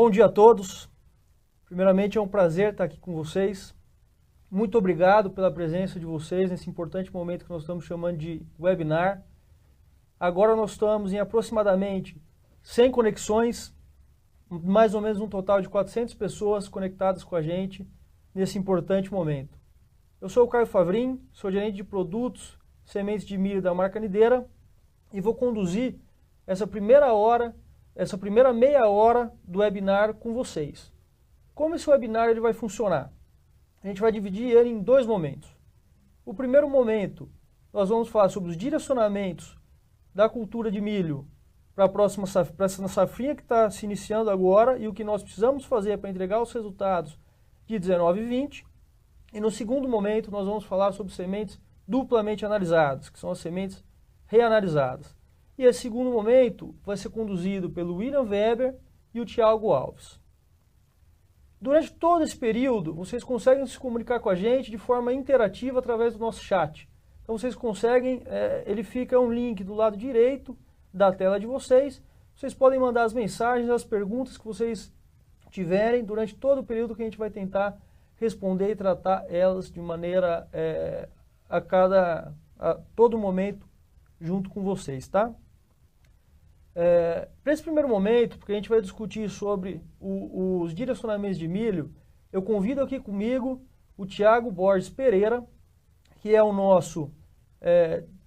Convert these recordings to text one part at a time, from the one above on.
Bom dia a todos. Primeiramente é um prazer estar aqui com vocês. Muito obrigado pela presença de vocês nesse importante momento que nós estamos chamando de webinar. Agora nós estamos em aproximadamente 100 conexões, mais ou menos um total de 400 pessoas conectadas com a gente nesse importante momento. Eu sou o Caio Favrin, sou gerente de produtos, sementes de milho da marca Nideira e vou conduzir essa primeira meia hora do webinar com vocês. Como esse webinar ele vai funcionar? A gente vai dividir ele em dois momentos. O primeiro momento, nós vamos falar sobre os direcionamentos da cultura de milho para essa safrinha que está se iniciando agora e o que nós precisamos fazer para entregar os resultados de 19 e 20. E no segundo momento, nós vamos falar sobre sementes duplamente analisadas, que são as sementes reanalisadas. E esse segundo momento vai ser conduzido pelo William Weber e o Thiago Alves. Durante todo esse período, vocês conseguem se comunicar com a gente de forma interativa através do nosso chat. Então vocês conseguem, ele fica um link do lado direito da tela de vocês. Vocês podem mandar as mensagens, as perguntas que vocês tiverem durante todo o período que a gente vai tentar responder e tratar elas de maneira a todo momento junto com vocês, tá? Para esse primeiro momento, porque a gente vai discutir sobre os direcionamentos de milho, eu convido aqui comigo o Thiago Borges Pereira, que é o nosso,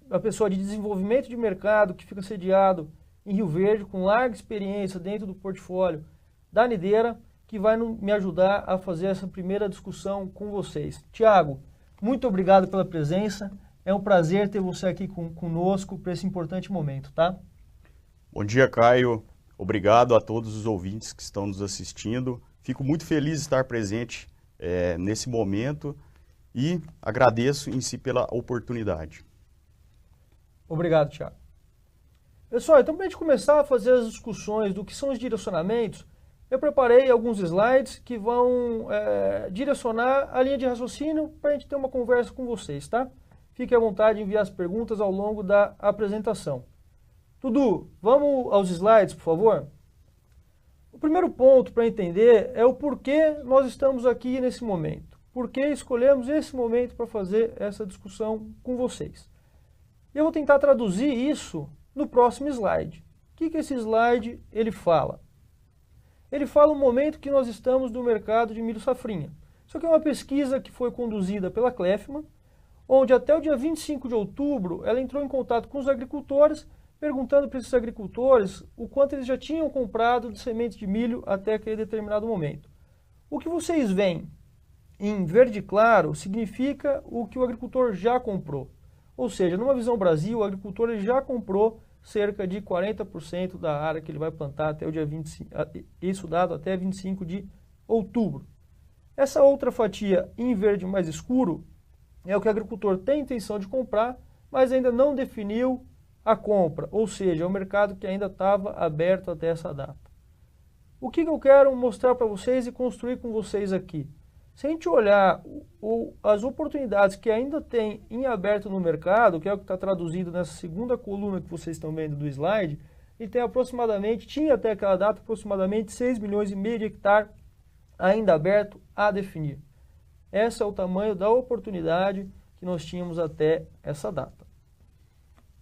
a pessoa de desenvolvimento de mercado, que fica sediado em Rio Verde, com larga experiência dentro do portfólio da Nideira, que vai me ajudar a fazer essa primeira discussão com vocês. Thiago, muito obrigado pela presença, é um prazer ter você aqui conosco para esse importante momento, tá? Bom dia, Caio. Obrigado a todos os ouvintes que estão nos assistindo. Fico muito feliz de estar presente nesse momento e agradeço em si pela oportunidade. Obrigado, Thiago. Pessoal, então para a gente começar a fazer as discussões do que são os direcionamentos, eu preparei alguns slides que vão direcionar a linha de raciocínio para a gente ter uma conversa com vocês, tá? Fique à vontade de enviar as perguntas ao longo da apresentação. Dudu, vamos aos slides, por favor? O primeiro ponto para entender é o porquê nós estamos aqui nesse momento. Por que escolhemos esse momento para fazer essa discussão com vocês? Eu vou tentar traduzir isso no próximo slide. O que esse slide ele fala? Ele fala o momento que nós estamos no mercado de milho safrinha. Isso aqui é uma pesquisa que foi conduzida pela Kleffmann, onde até o dia 25 de outubro ela entrou em contato com os agricultores, perguntando para esses agricultores o quanto eles já tinham comprado de sementes de milho até aquele determinado momento. O que vocês veem em verde claro significa o que o agricultor já comprou. Ou seja, numa visão Brasil, o agricultor ele já comprou cerca de 40% da área que ele vai plantar até o dia 25, isso dado até 25 de outubro. Essa outra fatia em verde mais escuro é o que o agricultor tem intenção de comprar, mas ainda não definiu a compra, ou seja, é um mercado que ainda estava aberto até essa data. O que eu quero mostrar para vocês e construir com vocês aqui? Se a gente olhar as oportunidades que ainda tem em aberto no mercado, que é o que está traduzido nessa segunda coluna que vocês estão vendo do slide, e tem tinha até aquela data aproximadamente 6,5 milhões de hectares ainda aberto a definir. Esse é o tamanho da oportunidade que nós tínhamos até essa data.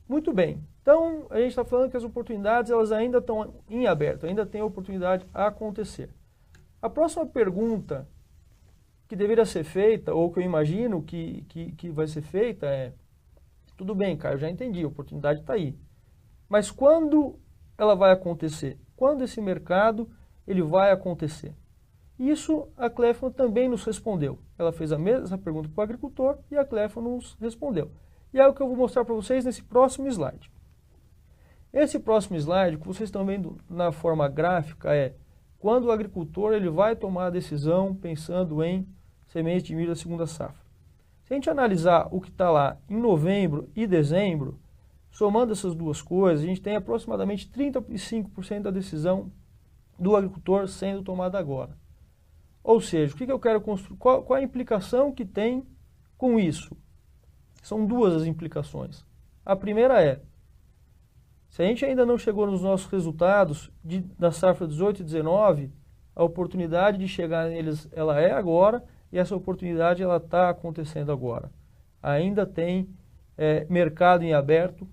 Muito bem, então a gente está falando que as oportunidades elas ainda estão em aberto, ainda tem oportunidade a acontecer. A próxima pergunta que deveria ser feita, ou que eu imagino que vai ser feita é: tudo bem, Caio, já entendi, a oportunidade está aí. Mas quando ela vai acontecer? Quando esse mercado ele vai acontecer? Isso a Kleffmann também nos respondeu. Ela fez essa pergunta para o agricultor e a Kleffmann nos respondeu. E é o que eu vou mostrar para vocês nesse próximo slide. Esse próximo slide, que vocês estão vendo na forma gráfica, é quando o agricultor ele vai tomar a decisão pensando em sementes de milho da segunda safra. Se a gente analisar o que está lá em novembro e dezembro, somando essas duas coisas, a gente tem aproximadamente 35% da decisão do agricultor sendo tomada agora. Ou seja, o que eu quero construir? Qual a implicação que tem com isso? São duas as implicações. A primeira é, se a gente ainda não chegou nos nossos resultados da safra 18 e 19, A oportunidade de chegar neles, ela é agora, e essa oportunidade ela está acontecendo agora. Ainda tem mercado em aberto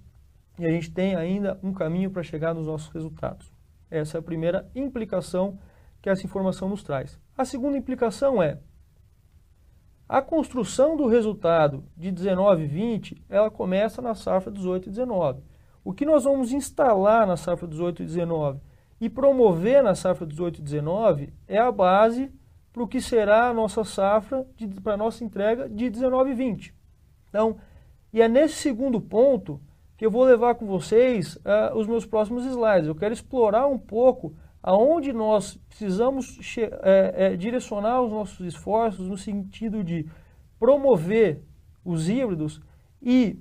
e a gente tem ainda um caminho para chegar nos nossos resultados. Essa é a primeira implicação que essa informação nos traz. A segunda implicação é a construção do resultado de 19 e 20, ela começa na safra 18 e 19. O que nós vamos instalar na safra 18 e 19 e promover na safra 18 e 19 é a base para o que será a nossa safra, para a nossa entrega de 19 e 20. Então, e é nesse segundo ponto que eu vou levar com vocês os meus próximos slides. Eu quero explorar um pouco aonde nós precisamos direcionar os nossos esforços no sentido de promover os híbridos e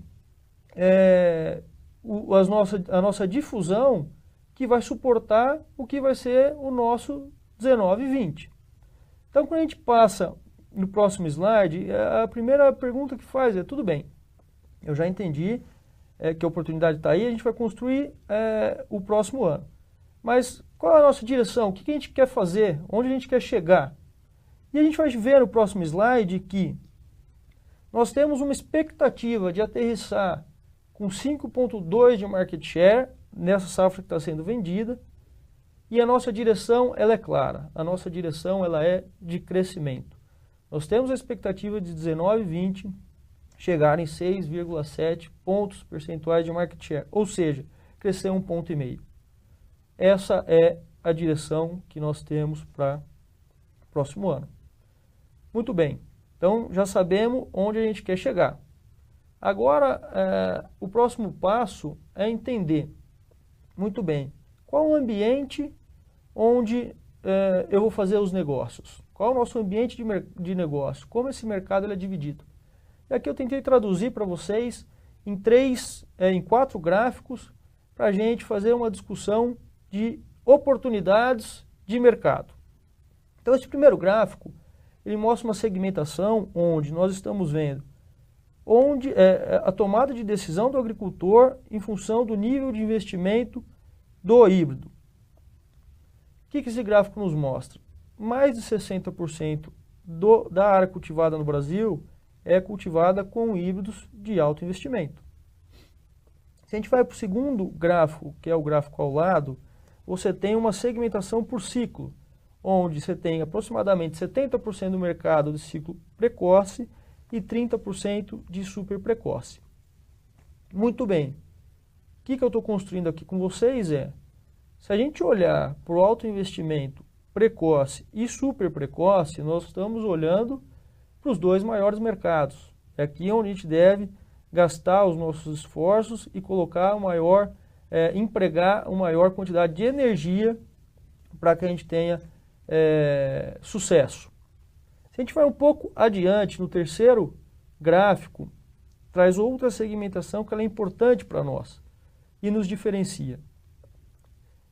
a nossa difusão que vai suportar o que vai ser o nosso 19 e 20. Então, quando a gente passa no próximo slide, a primeira pergunta que faz é, tudo bem, eu já entendi que a oportunidade está aí, a gente vai construir o próximo ano. Mas qual é a nossa direção? O que a gente quer fazer? Onde a gente quer chegar? E a gente vai ver no próximo slide que nós temos uma expectativa de aterrissar com 5,2% de market share nessa safra que está sendo vendida. E a nossa direção ela é clara. A nossa direção ela é de crescimento. Nós temos a expectativa de 19 e 20 chegar em 6,7 pontos percentuais de market share. Ou seja, crescer 1,5 ponto. Essa é a direção que nós temos para o próximo ano. Muito bem, então já sabemos onde a gente quer chegar. Agora, o próximo passo é entender, muito bem, qual o ambiente onde eu vou fazer os negócios? Qual é o nosso ambiente de negócio? Como esse mercado ele é dividido? E aqui eu tentei traduzir para vocês em 4 gráficos para a gente fazer uma discussão de oportunidades de mercado. Então esse primeiro gráfico, ele mostra uma segmentação onde nós estamos vendo a tomada de decisão do agricultor em função do nível de investimento do híbrido. O que esse gráfico nos mostra? Mais de 60% da área cultivada no Brasil é cultivada com híbridos de alto investimento. Se a gente vai para o segundo gráfico, que é o gráfico ao lado, você tem uma segmentação por ciclo, onde você tem aproximadamente 70% do mercado de ciclo precoce e 30% de super precoce. Muito bem. O que eu estou construindo aqui com vocês se a gente olhar para o alto investimento precoce e super precoce, nós estamos olhando para os 2 maiores mercados. É aqui onde a gente deve gastar os nossos esforços e colocar empregar uma maior quantidade de energia para que a gente tenha sucesso. Se a gente vai um pouco adiante, no terceiro gráfico, traz outra segmentação que ela é importante para nós e nos diferencia,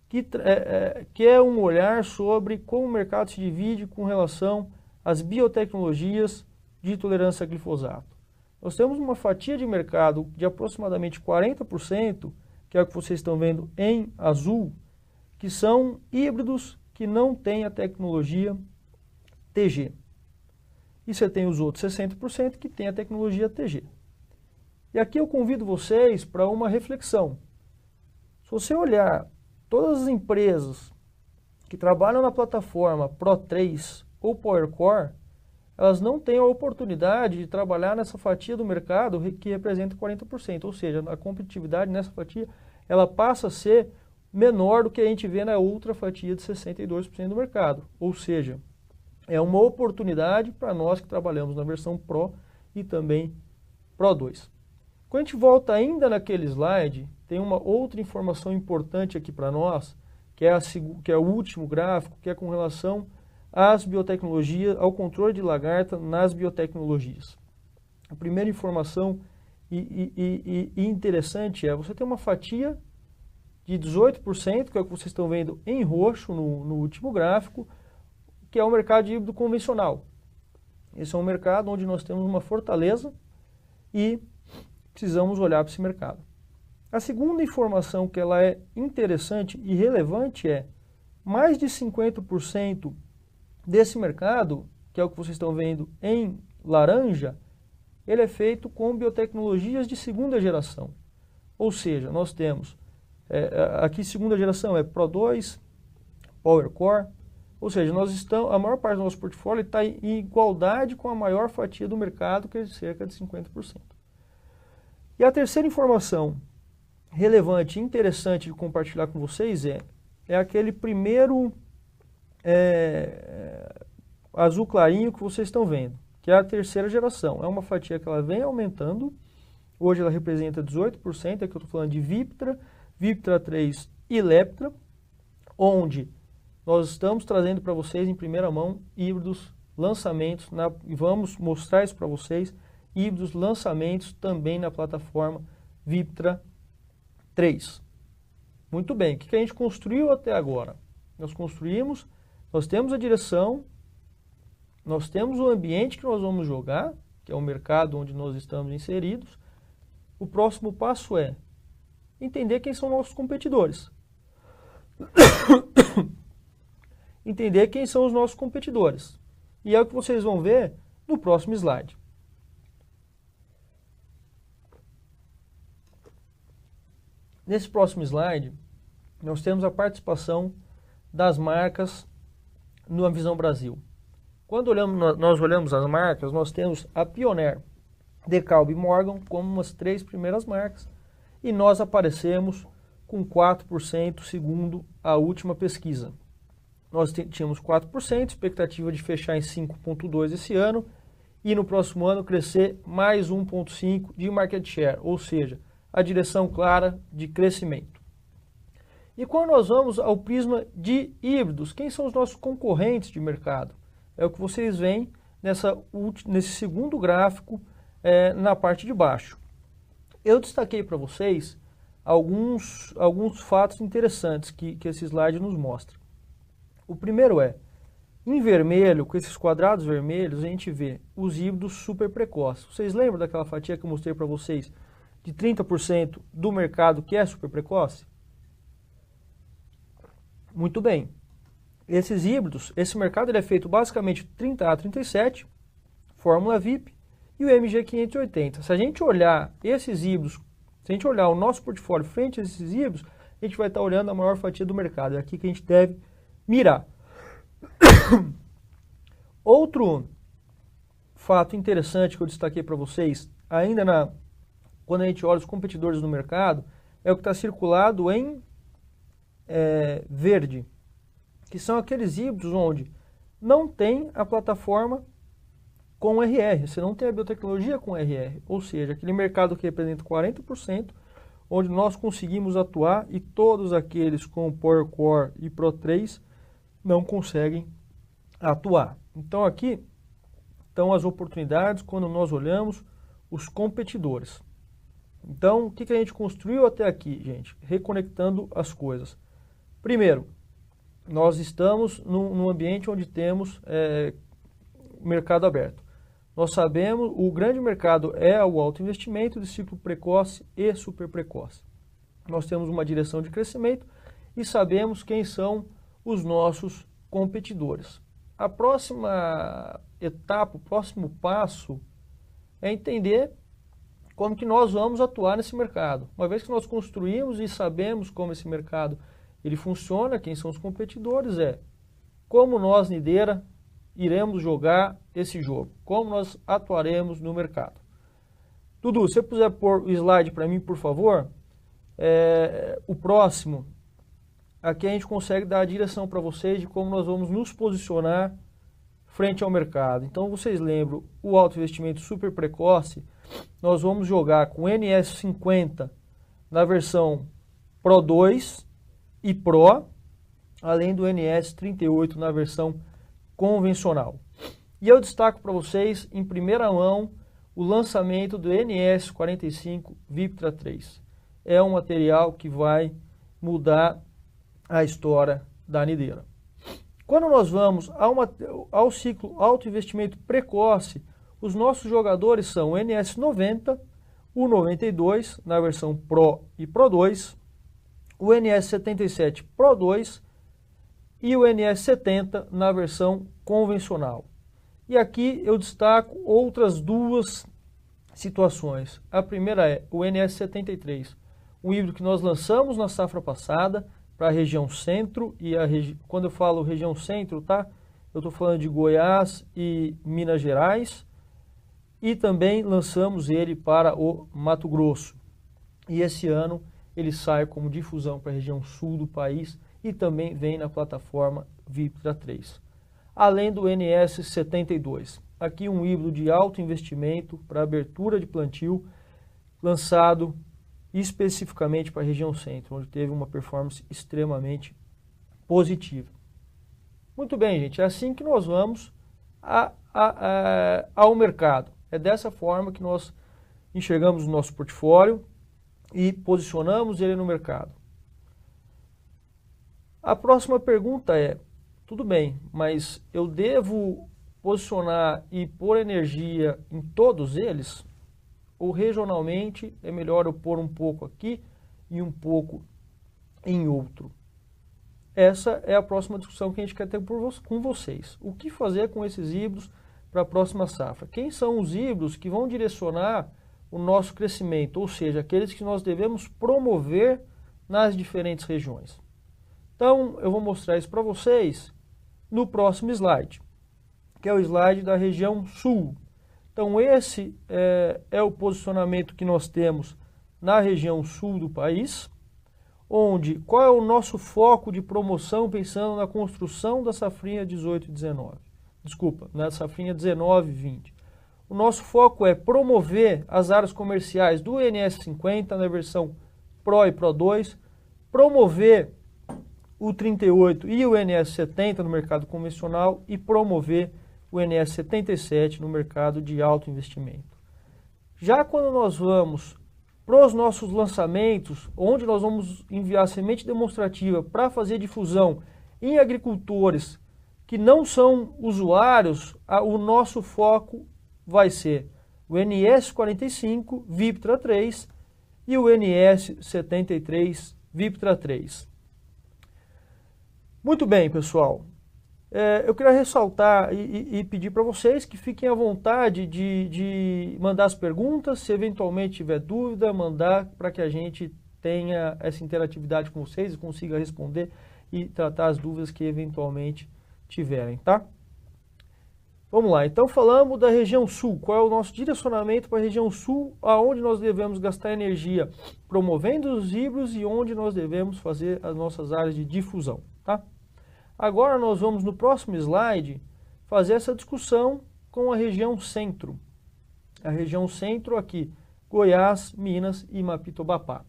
que é um olhar sobre como o mercado se divide com relação às biotecnologias de tolerância a glifosato. Nós temos uma fatia de mercado de aproximadamente 40%, que é o que vocês estão vendo em azul, que são híbridos que não têm a tecnologia TG. E você tem os outros 60% que têm a tecnologia TG. E aqui eu convido vocês para uma reflexão. Se você olhar todas as empresas que trabalham na plataforma Pro3 ou PowerCore, elas não têm a oportunidade de trabalhar nessa fatia do mercado que representa 40%. Ou seja, a competitividade nessa fatia ela passa a ser menor do que a gente vê na outra fatia de 62% do mercado. Ou seja, é uma oportunidade para nós que trabalhamos na versão Pro e também Pro 2. Quando a gente volta ainda naquele slide, tem uma outra informação importante aqui para nós, que é o último gráfico, que é com relação às biotecnologias, ao controle de lagarta nas biotecnologias. A primeira informação interessante você tem uma fatia de 18%, que é o que vocês estão vendo em roxo no último gráfico, que é o mercado de híbrido convencional. Esse é um mercado onde nós temos uma fortaleza e precisamos olhar para esse mercado. A segunda informação que ela é interessante e relevante mais de 50% desse mercado, que é o que vocês estão vendo em laranja, ele é feito com biotecnologias de segunda geração. Ou seja, nós temos, aqui segunda geração é Pro2, PowerCore, ou seja, a maior parte do nosso portfólio está em igualdade com a maior fatia do mercado, que é de cerca de 50%. E a terceira informação relevante e interessante de compartilhar com vocês é aquele primeiro azul clarinho que vocês estão vendo, que é a terceira geração. É uma fatia que ela vem aumentando. Hoje ela representa 18%, aqui eu estou falando de Viptra, Viptra 3 e Leptra, onde nós estamos trazendo para vocês em primeira mão híbridos, lançamentos, e vamos mostrar isso para vocês, híbridos, lançamentos também na plataforma Viptra 3. Muito bem, o que a gente construiu até agora? Nós temos a direção, nós temos o ambiente que nós vamos jogar, que é o mercado onde nós estamos inseridos. O próximo passo é entender quem são nossos competidores. Entender quem são os nossos competidores. E é o que vocês vão ver no próximo slide. Nesse próximo slide, nós temos a participação das marcas no Visão Brasil. Quando nós olhamos as marcas, nós temos a Pioneer, DeKalb e Morgan como as 3 primeiras marcas, e nós aparecemos com 4% segundo a última pesquisa. Nós tínhamos 4%, expectativa de fechar em 5,2% esse ano, e no próximo ano crescer mais 1,5% de market share, ou seja, a direção clara de crescimento. E quando nós vamos ao prisma de híbridos, quem são os nossos concorrentes de mercado? É o que vocês veem nesse segundo gráfico na parte de baixo. Eu destaquei para vocês alguns fatos interessantes que esse slide nos mostra. O primeiro em vermelho, com esses quadrados vermelhos, a gente vê os híbridos super precoces. Vocês lembram daquela fatia que eu mostrei para vocês de 30% do mercado que é super precoce? Muito bem. Esses híbridos, esse mercado ele é feito basicamente 30A37, Fórmula VIP e o MG580. Se a gente olhar esses híbridos, se a gente olhar o nosso portfólio frente a esses híbridos, a gente vai estar olhando a maior fatia do mercado. É aqui que a gente deve mirar. Outro fato interessante que eu destaquei para vocês, quando a gente olha os competidores no mercado, é o que está circulado em verde, que são aqueles híbridos onde não tem a plataforma com RR, você não tem a biotecnologia com RR, ou seja, aquele mercado que representa 40%, onde nós conseguimos atuar e todos aqueles com PowerCore e Pro3 não conseguem atuar. Então aqui estão as oportunidades quando nós olhamos os competidores. Então, o que a gente construiu até aqui, gente? Reconectando as coisas. Primeiro, nós estamos num ambiente onde temos mercado aberto. Nós sabemos, o grande mercado é o alto investimento de ciclo precoce e super precoce. Nós temos uma direção de crescimento e sabemos quem são os nossos competidores. A próxima etapa, o próximo passo é entender como que nós vamos atuar nesse mercado. Uma vez que nós construímos e sabemos como esse mercado ele funciona, quem são os competidores, como nós, Nideira, iremos jogar esse jogo, como nós atuaremos no mercado. Dudu, se você puder pôr o slide para mim, por favor, o próximo, aqui a gente consegue dar a direção para vocês de como nós vamos nos posicionar frente ao mercado. Então, vocês lembram, o alto investimento super precoce, nós vamos jogar com NS50 na versão Pro 2 e Pro, além do NS38 na versão convencional. E eu destaco para vocês, em primeira mão, o lançamento do NS45 Viptra 3. É um material que vai mudar a história da Nideira. Quando nós vamos ao ciclo alto investimento precoce, os nossos jogadores são o NS90, o 92 na versão Pro e Pro 2, o NS77 Pro 2 e o NS70 na versão convencional. E aqui eu destaco outras duas situações. A primeira é o NS73, um híbrido que nós lançamos na safra passada para a região centro, e quando eu falo região centro, tá? Eu estou falando de Goiás e Minas Gerais, e também lançamos ele para o Mato Grosso. E esse ano ele sai como difusão para a região sul do país e também vem na plataforma Viptra 3. Além do NS72, aqui um híbrido de alto investimento para abertura de plantio, lançado especificamente para a região centro, onde teve uma performance extremamente positiva. Muito bem, gente, é assim que nós vamos ao mercado. É dessa forma que nós enxergamos o nosso portfólio e posicionamos ele no mercado. A próxima pergunta é, tudo bem, mas eu devo posicionar e pôr energia em todos eles? Ou regionalmente é melhor eu pôr um pouco aqui e um pouco em outro? Essa é a próxima discussão que a gente quer ter com vocês. O que fazer com esses híbridos para a próxima safra? Quem são os híbridos que vão direcionar o nosso crescimento, ou seja, aqueles que nós devemos promover nas diferentes regiões? Então, eu vou mostrar isso para vocês no próximo slide, que é o slide da região sul. Então, esse é o posicionamento que nós temos na região sul do país, onde qual é o nosso foco de promoção pensando na construção da safrinha 18 e 19. Desculpa, na safrinha 19 e 20. O nosso foco é promover as áreas comerciais do NS50 na versão Pro e Pro 2, promover o 38 e o NS70 no mercado convencional e promover o NS77 no mercado de alto investimento. Já quando nós vamos para os nossos lançamentos, onde nós vamos enviar semente demonstrativa para fazer difusão em agricultores que não são usuários, o nosso foco vai ser o NS45 Viptra 3 e o NS73 Viptra 3. Muito bem, pessoal. Eu queria ressaltar e pedir para vocês que fiquem à vontade de mandar as perguntas, se eventualmente tiver dúvida, mandar para que a gente tenha essa interatividade com vocês e consiga responder e tratar as dúvidas que eventualmente tiverem, tá? Vamos lá, então falamos da região sul. Qual é o nosso direcionamento para a região sul, aonde nós devemos gastar energia promovendo os híbridos e onde nós devemos fazer as nossas áreas de difusão, tá? Agora nós vamos no próximo slide fazer essa discussão com a região centro. A região centro aqui, Goiás, Minas e Mapitobapá.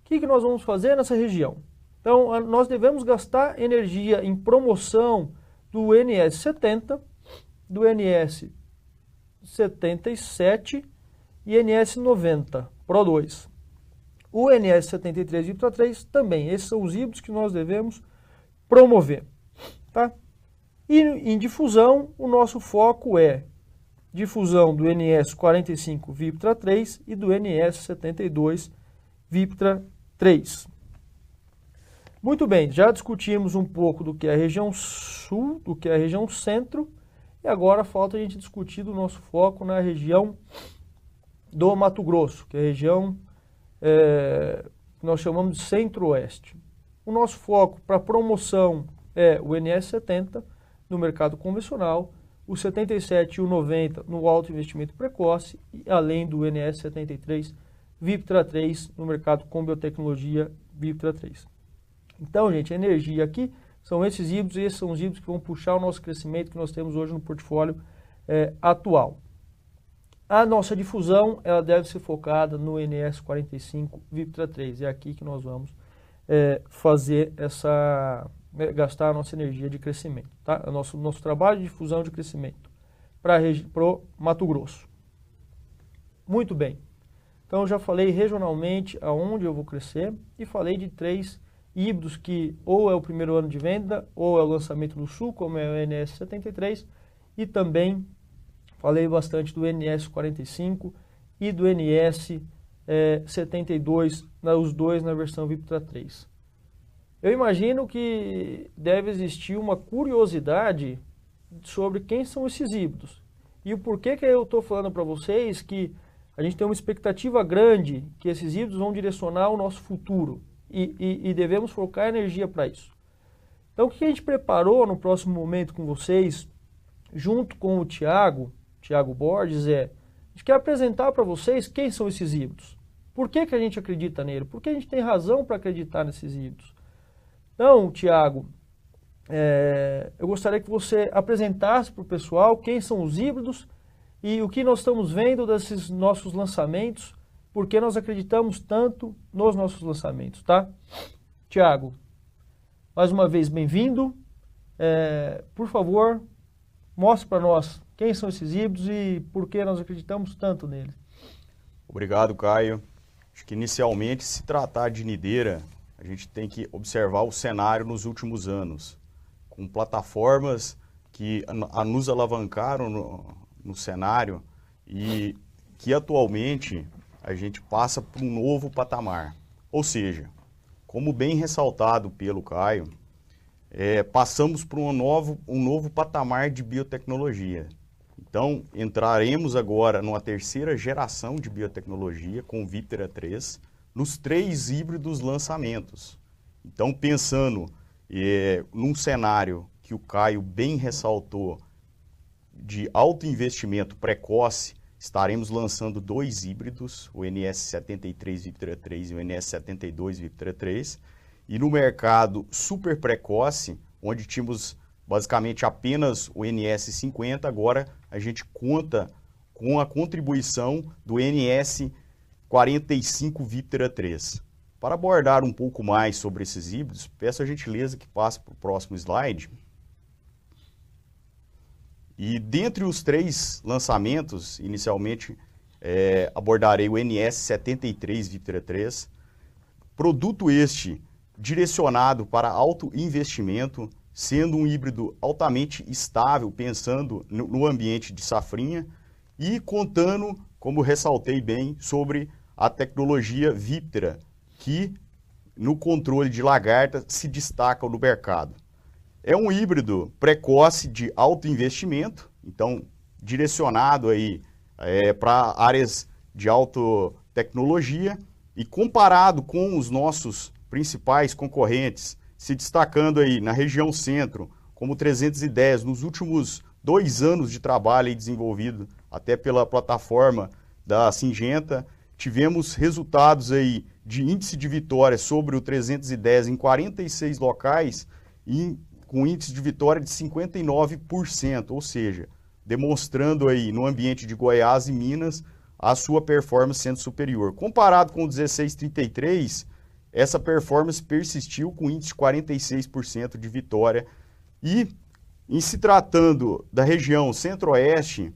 O que nós vamos fazer nessa região? Então nós devemos gastar energia em promoção do NS70, do NS77 e NS90 Pro 2. O NS73 e Viptra 3 também, esses são os híbridos que nós devemos promover, tá? E em difusão, o nosso foco é difusão do NS45 Viptra 3 e do NS72 Viptra 3. Muito bem, já discutimos um pouco do que é a região sul, do que é a região centro, e agora falta a gente discutir do nosso foco na região do Mato Grosso, que é a região que nós chamamos de centro-oeste. O nosso foco para promoção é o NS70 no mercado convencional, o 77 e o 90 no alto investimento precoce, e além do NS73 Viptra 3 no mercado com biotecnologia Viptra 3. Então, gente, a energia aqui são esses híbridos, e esses são os híbridos que vão puxar o nosso crescimento que nós temos hoje no portfólio atual. A nossa difusão ela deve ser focada no NS45 Viptra 3. É aqui que nós vamos fazer gastar a nossa energia de crescimento, tá? O nosso trabalho de difusão de crescimento para o Mato Grosso. Muito bem. Então, eu já falei regionalmente aonde eu vou crescer e falei de 3 híbridos que ou é o primeiro ano de venda ou é o lançamento no sul, como é o NS73, e também falei bastante do NS45 e do NS72, os dois na versão Viptra 3. Eu imagino que deve existir uma curiosidade sobre quem são esses híbridos. E o porquê que eu estou falando para vocês que a gente tem uma expectativa grande que esses híbridos vão direcionar o nosso futuro e devemos focar energia para isso. Então, o que a gente preparou no próximo momento com vocês, junto com o Thiago Borges, a gente quer apresentar para vocês quem são esses híbridos. Por que a gente acredita nele? Por que a gente tem razão para acreditar nesses híbridos? Então, Thiago, eu gostaria que você apresentasse para o pessoal quem são os híbridos e o que nós estamos vendo desses nossos lançamentos, porque nós acreditamos tanto nos nossos lançamentos, tá? Thiago, mais uma vez, bem-vindo. Por favor, mostre para nós quem são esses híbridos e por que nós acreditamos tanto neles. Obrigado, Caio. Acho que inicialmente, se tratar de Nideira, a gente tem que observar o cenário nos últimos anos, com plataformas que nos alavancaram no cenário e que atualmente a gente passa por um novo patamar. Ou seja, como bem ressaltado pelo Caio, passamos por um novo patamar de biotecnologia. Então, entraremos agora numa terceira geração de biotecnologia com o Viptera 3, nos 3 híbridos lançamentos. Então, pensando num cenário que o Caio bem ressaltou, de alto investimento precoce, estaremos lançando 2 híbridos, o NS73 Viptera 3 e o NS72 Viptera 3. E no mercado super precoce, onde tínhamos basicamente apenas o NS50, agora a gente conta com a contribuição do NS45 Viptera 3. Para abordar um pouco mais sobre esses híbridos, peço a gentileza que passe para o próximo slide. E dentre os 3 lançamentos, inicialmente abordarei o NS73 Viptera 3, produto este direcionado para alto investimento, sendo um híbrido altamente estável, pensando no ambiente de safrinha e contando, como ressaltei bem, sobre a tecnologia Viptera, que no controle de lagarta se destaca no mercado. É um híbrido precoce de alto investimento, então direcionado aí para áreas de alta tecnologia e comparado com os nossos principais concorrentes, se destacando aí na região centro, como 310, nos últimos 2 anos de trabalho aí desenvolvido até pela plataforma da Syngenta, tivemos resultados aí de índice de vitória sobre o 310 em 46 locais e com índice de vitória de 59%, ou seja, demonstrando aí no ambiente de Goiás e Minas a sua performance sendo superior. Comparado com o 1633, essa performance persistiu com índice de 46% de vitória. E, em se tratando da região centro-oeste,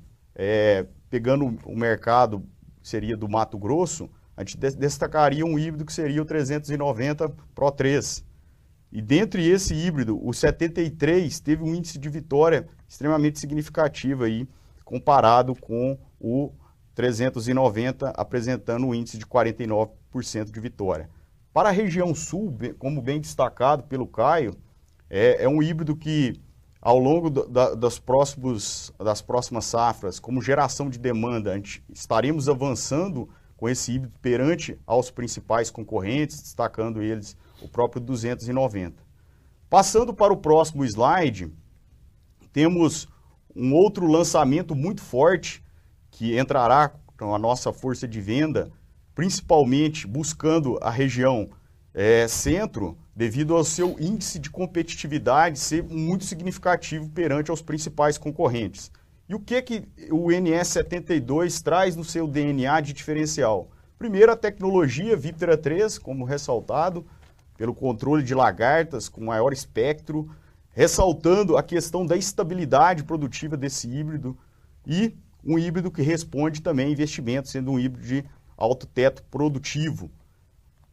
pegando o mercado que seria do Mato Grosso, a gente destacaria um híbrido que seria o 390 Pro 3. E dentre esse híbrido, o 73 teve um índice de vitória extremamente significativo aí, comparado com o 390, apresentando um índice de 49% de vitória. Para a região sul, como bem destacado pelo Caio, é um híbrido que, ao longo das próximas safras, como geração de demanda, estaremos avançando com esse híbrido perante aos principais concorrentes, destacando eles o próprio 290. Passando para o próximo slide, temos um outro lançamento muito forte que entrará com a nossa força de venda, principalmente buscando a região centro, devido ao seu índice de competitividade ser muito significativo perante aos principais concorrentes. E o que o NS72 traz no seu DNA de diferencial? Primeiro, a tecnologia Viptera 3, como ressaltado, pelo controle de lagartas com maior espectro, ressaltando a questão da estabilidade produtiva desse híbrido e um híbrido que responde também a investimento, sendo um híbrido de alto teto produtivo.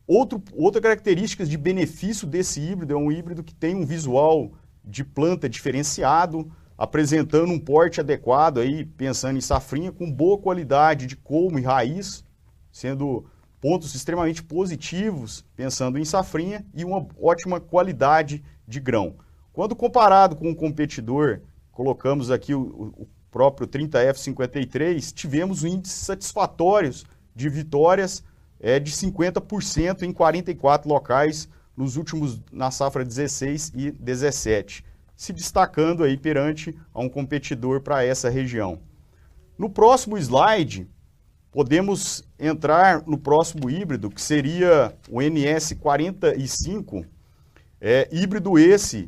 Outra característica de benefício desse híbrido é um híbrido que tem um visual de planta diferenciado, apresentando um porte adequado, aí, pensando em safrinha, com boa qualidade de colmo e raiz, sendo pontos extremamente positivos, pensando em safrinha, e uma ótima qualidade de grão. Quando comparado com um competidor, colocamos aqui o próprio 30F53, tivemos índices satisfatórios de vitórias de 50% em 44 locais na safra 16 e 17, se destacando aí perante a um competidor para essa região. No próximo slide, podemos entrar no próximo híbrido, que seria o NS45, híbrido esse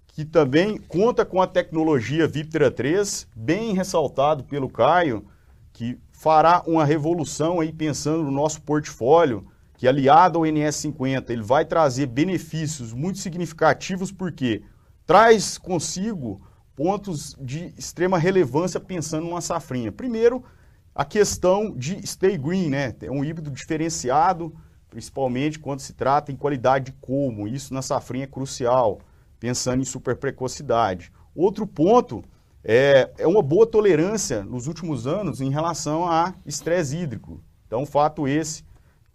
que também conta com a tecnologia Viptera 3, bem ressaltado pelo Caio, que fará uma revolução aí pensando no nosso portfólio, que aliado ao NS50, ele vai trazer benefícios muito significativos, porque traz consigo pontos de extrema relevância pensando numa safrinha. Primeiro, a questão de Stay Green, né? É um híbrido diferenciado, principalmente quando se trata em qualidade de colmo. Isso na safrinha é crucial, pensando em super precocidade. Outro ponto é uma boa tolerância nos últimos anos em relação a estresse hídrico. Então, fato esse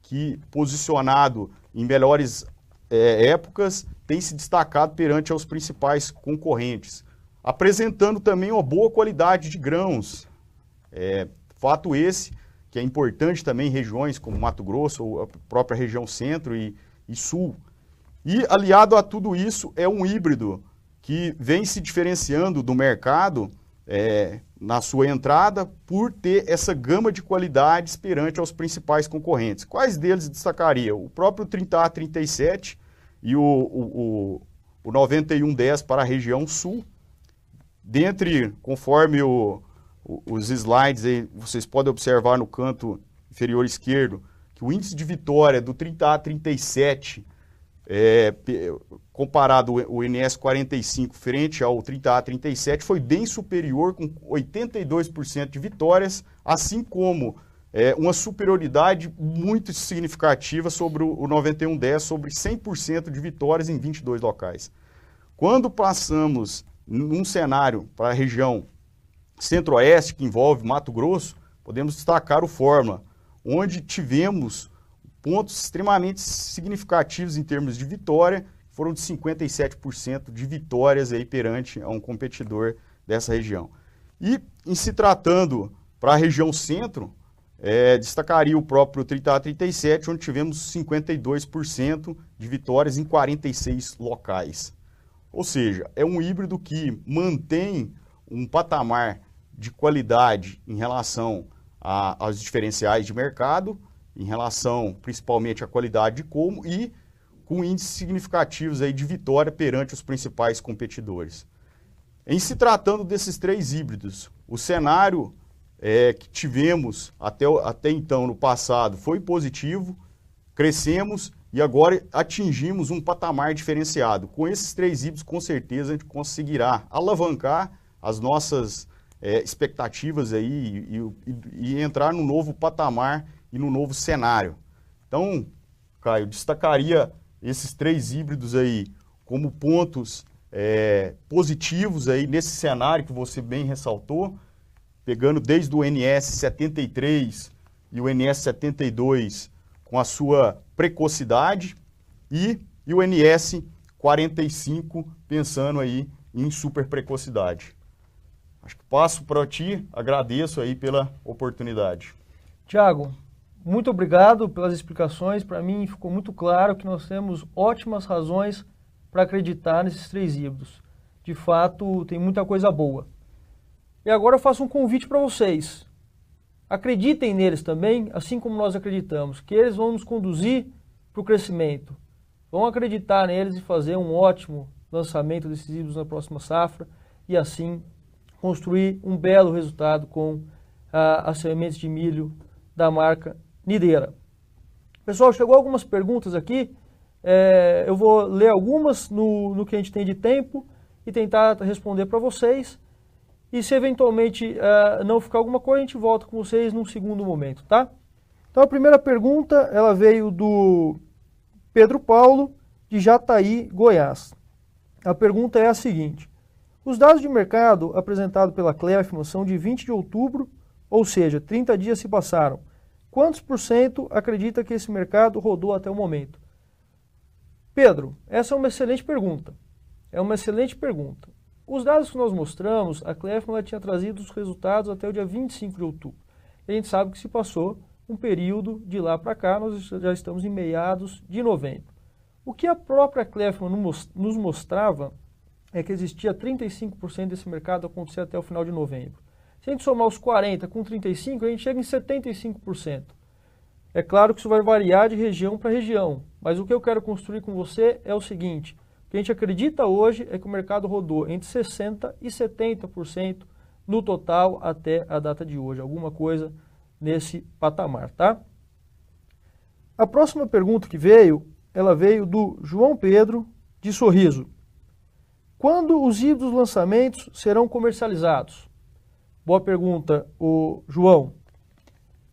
que, posicionado em melhores épocas, tem se destacado perante aos principais concorrentes, apresentando também uma boa qualidade de grãos. Fato esse que é importante também em regiões como Mato Grosso ou a própria região centro e sul. E aliado a tudo isso é um híbrido que vem se diferenciando do mercado na sua entrada por ter essa gama de qualidades perante aos principais concorrentes. Quais deles destacaria? O próprio 30A37 e o 9110 para a região sul. Dentre, conforme os slides aí, vocês podem observar no canto inferior esquerdo, que o índice de vitória do 30A37, comparado o NS45 frente ao 30A37, foi bem superior, com 82% de vitórias, assim como uma superioridade muito significativa sobre o 9110, sobre 100% de vitórias em 22 locais. Quando passamos num cenário para a região centro-oeste, que envolve Mato Grosso, podemos destacar o Fórmula, onde tivemos pontos extremamente significativos em termos de vitória, foram de 57% de vitórias aí perante a um competidor dessa região. E, em se tratando para a região centro, destacaria o próprio 30A37, onde tivemos 52% de vitórias em 46 locais. Ou seja, é um híbrido que mantém um patamar de qualidade em relação aos diferenciais de mercado, em relação principalmente à qualidade de colmo e com índices significativos aí de vitória perante os principais competidores. Em se tratando desses três híbridos, o cenário que tivemos até então no passado foi positivo, crescemos e agora atingimos um patamar diferenciado. Com esses três híbridos, com certeza, a gente conseguirá alavancar as nossas expectativas aí e entrar num novo patamar e num novo cenário. Então, Caio, destacaria esses três híbridos aí como pontos positivos aí nesse cenário que você bem ressaltou, pegando desde o NS73 e o NS72 com a sua precocidade e o NS45 pensando aí em super precocidade. Acho que passo para ti, agradeço aí pela oportunidade. Tiago, muito obrigado pelas explicações. Para mim ficou muito claro que nós temos ótimas razões para acreditar nesses três híbridos. De fato, tem muita coisa boa. E agora eu faço um convite para vocês. Acreditem neles também, assim como nós acreditamos, que eles vão nos conduzir para o crescimento. Vão acreditar neles e fazer um ótimo lançamento desses híbridos na próxima safra e assim construir um belo resultado com as sementes de milho da marca Nideira. Pessoal, chegou algumas perguntas aqui. Eu vou ler algumas no que a gente tem de tempo e tentar responder para vocês. E se eventualmente não ficar alguma coisa, a gente volta com vocês num segundo momento, tá? Então a primeira pergunta, ela veio do Pedro Paulo, de Jataí, Goiás. A pergunta é a seguinte: os dados de mercado apresentados pela Clefman são de 20 de outubro, ou seja, 30 dias se passaram. quantos por cento acredita que esse mercado rodou até o momento? Pedro, essa é uma excelente pergunta. É uma excelente pergunta. Os dados que nós mostramos, a Klefman tinha trazido os resultados até o dia 25 de outubro. A gente sabe que se passou um período de lá para cá, nós já estamos em meados de novembro. O que a própria Klefman nos mostrava é que existia 35% desse mercado acontecer até o final de novembro. Se a gente somar os 40 com 35, a gente chega em 75%. É claro que isso vai variar de região para região, mas o que eu quero construir com você é o seguinte: o que a gente acredita hoje é que o mercado rodou entre 60% e 70% no total até a data de hoje, alguma coisa nesse patamar, tá? A próxima pergunta que veio, ela veio do João Pedro de Sorriso. Quando os híbridos lançamentos serão comercializados? Boa pergunta, o João.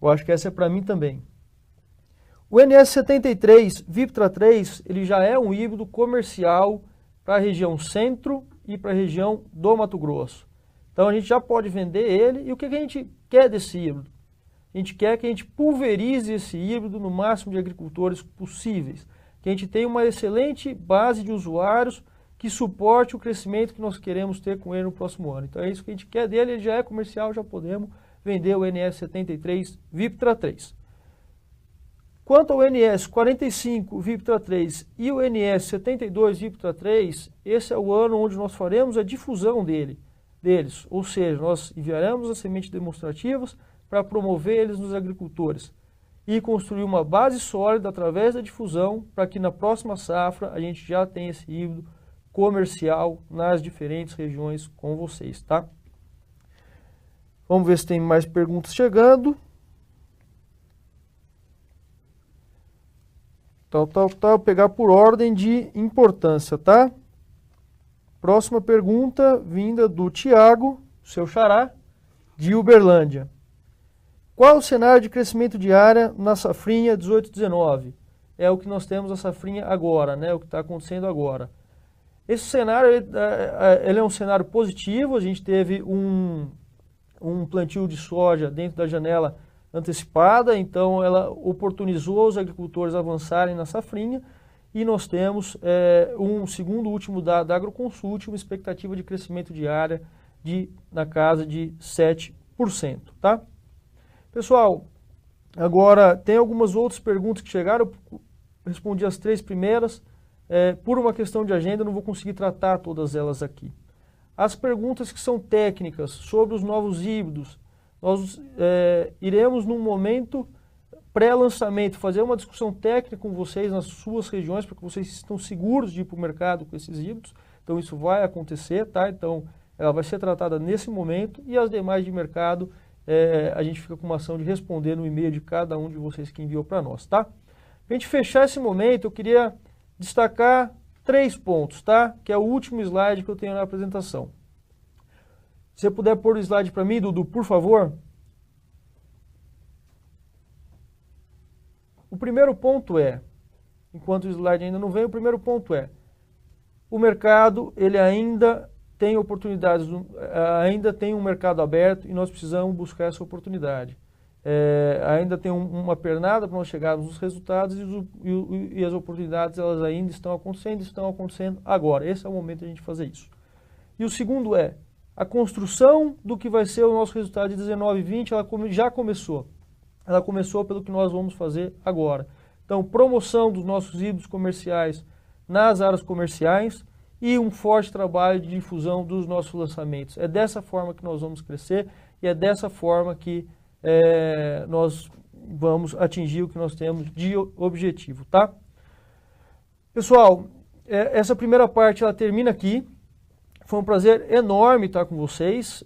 Eu acho que essa é para mim também. O NS73 Viptra 3, ele já é um híbrido comercial para a região centro e para a região do Mato Grosso. Então a gente já pode vender ele. E o que a gente quer desse híbrido? A gente quer que a gente pulverize esse híbrido no máximo de agricultores possíveis. Que a gente tenha uma excelente base de usuários que suporte o crescimento que nós queremos ter com ele no próximo ano. Então é isso que a gente quer dele, ele já é comercial, já podemos vender o NS73 Viptra 3. Quanto ao NS45 Viptra 3 e o NS72 Viptra 3, esse é o ano onde nós faremos a difusão deles, ou seja, nós enviaremos as sementes demonstrativas para promover eles nos agricultores e construir uma base sólida através da difusão para que na próxima safra a gente já tenha esse híbrido comercial nas diferentes regiões com vocês, tá? Vamos ver se tem mais perguntas chegando. Pegar por ordem de importância, tá? Próxima pergunta vinda do Tiago, seu xará, de Uberlândia. Qual o cenário de crescimento de área na safrinha 18-19? É o que nós temos a safrinha agora, né? O que está acontecendo agora. Esse cenário ele é um cenário positivo. A gente teve um plantio de soja dentro da janela antecipada, então ela oportunizou os agricultores avançarem na safrinha e nós temos segundo o último dado da Agroconsult, uma expectativa de crescimento de área na casa de 7%, tá? Pessoal, agora tem algumas outras perguntas que chegaram, eu respondi as 3 primeiras. Por uma questão de agenda, eu não vou conseguir tratar todas elas aqui. As perguntas que são técnicas sobre os novos híbridos, nós iremos, num momento pré-lançamento, fazer uma discussão técnica com vocês nas suas regiões, para que vocês estão seguros de ir para o mercado com esses híbridos. Então, isso vai acontecer, tá? Então, ela vai ser tratada nesse momento e as demais de mercado, a gente fica com uma ação de responder no e-mail de cada um de vocês que enviou para nós, tá? Para a gente fechar esse momento, eu queria destacar 3 pontos, tá? Que é o último slide que eu tenho na apresentação. Se você puder pôr o slide para mim, Dudu, por favor. O primeiro ponto enquanto o slide ainda não vem, o primeiro ponto o mercado, ele ainda tem oportunidades, ainda tem um mercado aberto e nós precisamos buscar essa oportunidade. Ainda tem uma pernada para nós chegarmos nos resultados e as oportunidades elas ainda estão acontecendo agora. Esse é o momento de a gente fazer isso. E o segundo a construção do que vai ser o nosso resultado de 19 e 20, ela já começou. Ela começou pelo que nós vamos fazer agora. Então, promoção dos nossos híbridos comerciais nas áreas comerciais e um forte trabalho de difusão dos nossos lançamentos. É dessa forma que nós vamos crescer e é dessa forma que nós vamos atingir o que nós temos de objetivo, tá? Pessoal, essa primeira parte ela termina aqui. Foi um prazer enorme estar com vocês.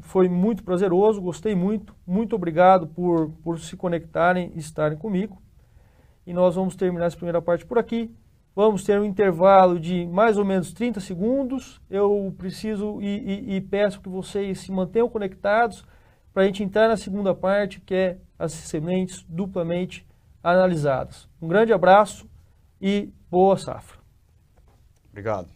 Foi muito prazeroso, gostei muito. Muito obrigado por se conectarem e estarem comigo. E nós vamos terminar essa primeira parte por aqui. Vamos ter um intervalo de mais ou menos 30 segundos. Eu preciso e peço que vocês se mantenham conectados para a gente entrar na segunda parte, que é as sementes duplamente analisadas. Um grande abraço e boa safra. Obrigado.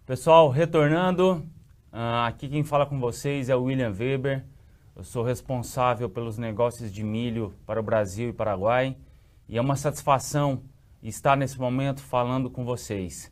Pessoal, retornando, aqui quem fala com vocês é o William Weber. Eu sou responsável pelos negócios de milho para o Brasil e Paraguai. E é uma satisfação estar nesse momento falando com vocês.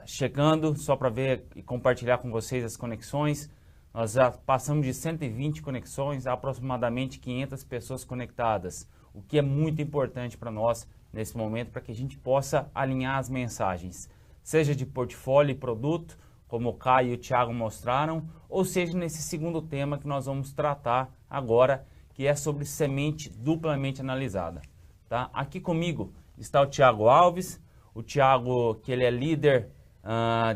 Chegando só para ver e compartilhar com vocês as conexões. Nós já passamos de 120 conexões, aproximadamente 500 pessoas conectadas. O que é muito importante para nós nesse momento, para que a gente possa alinhar as mensagens. Seja de portfólio e produto, como o Caio e o Thiago mostraram, ou seja nesse segundo tema que nós vamos tratar agora, que é sobre semente duplamente analisada. Tá? Aqui comigo está o Thiago Alves, o Thiago que ele é líder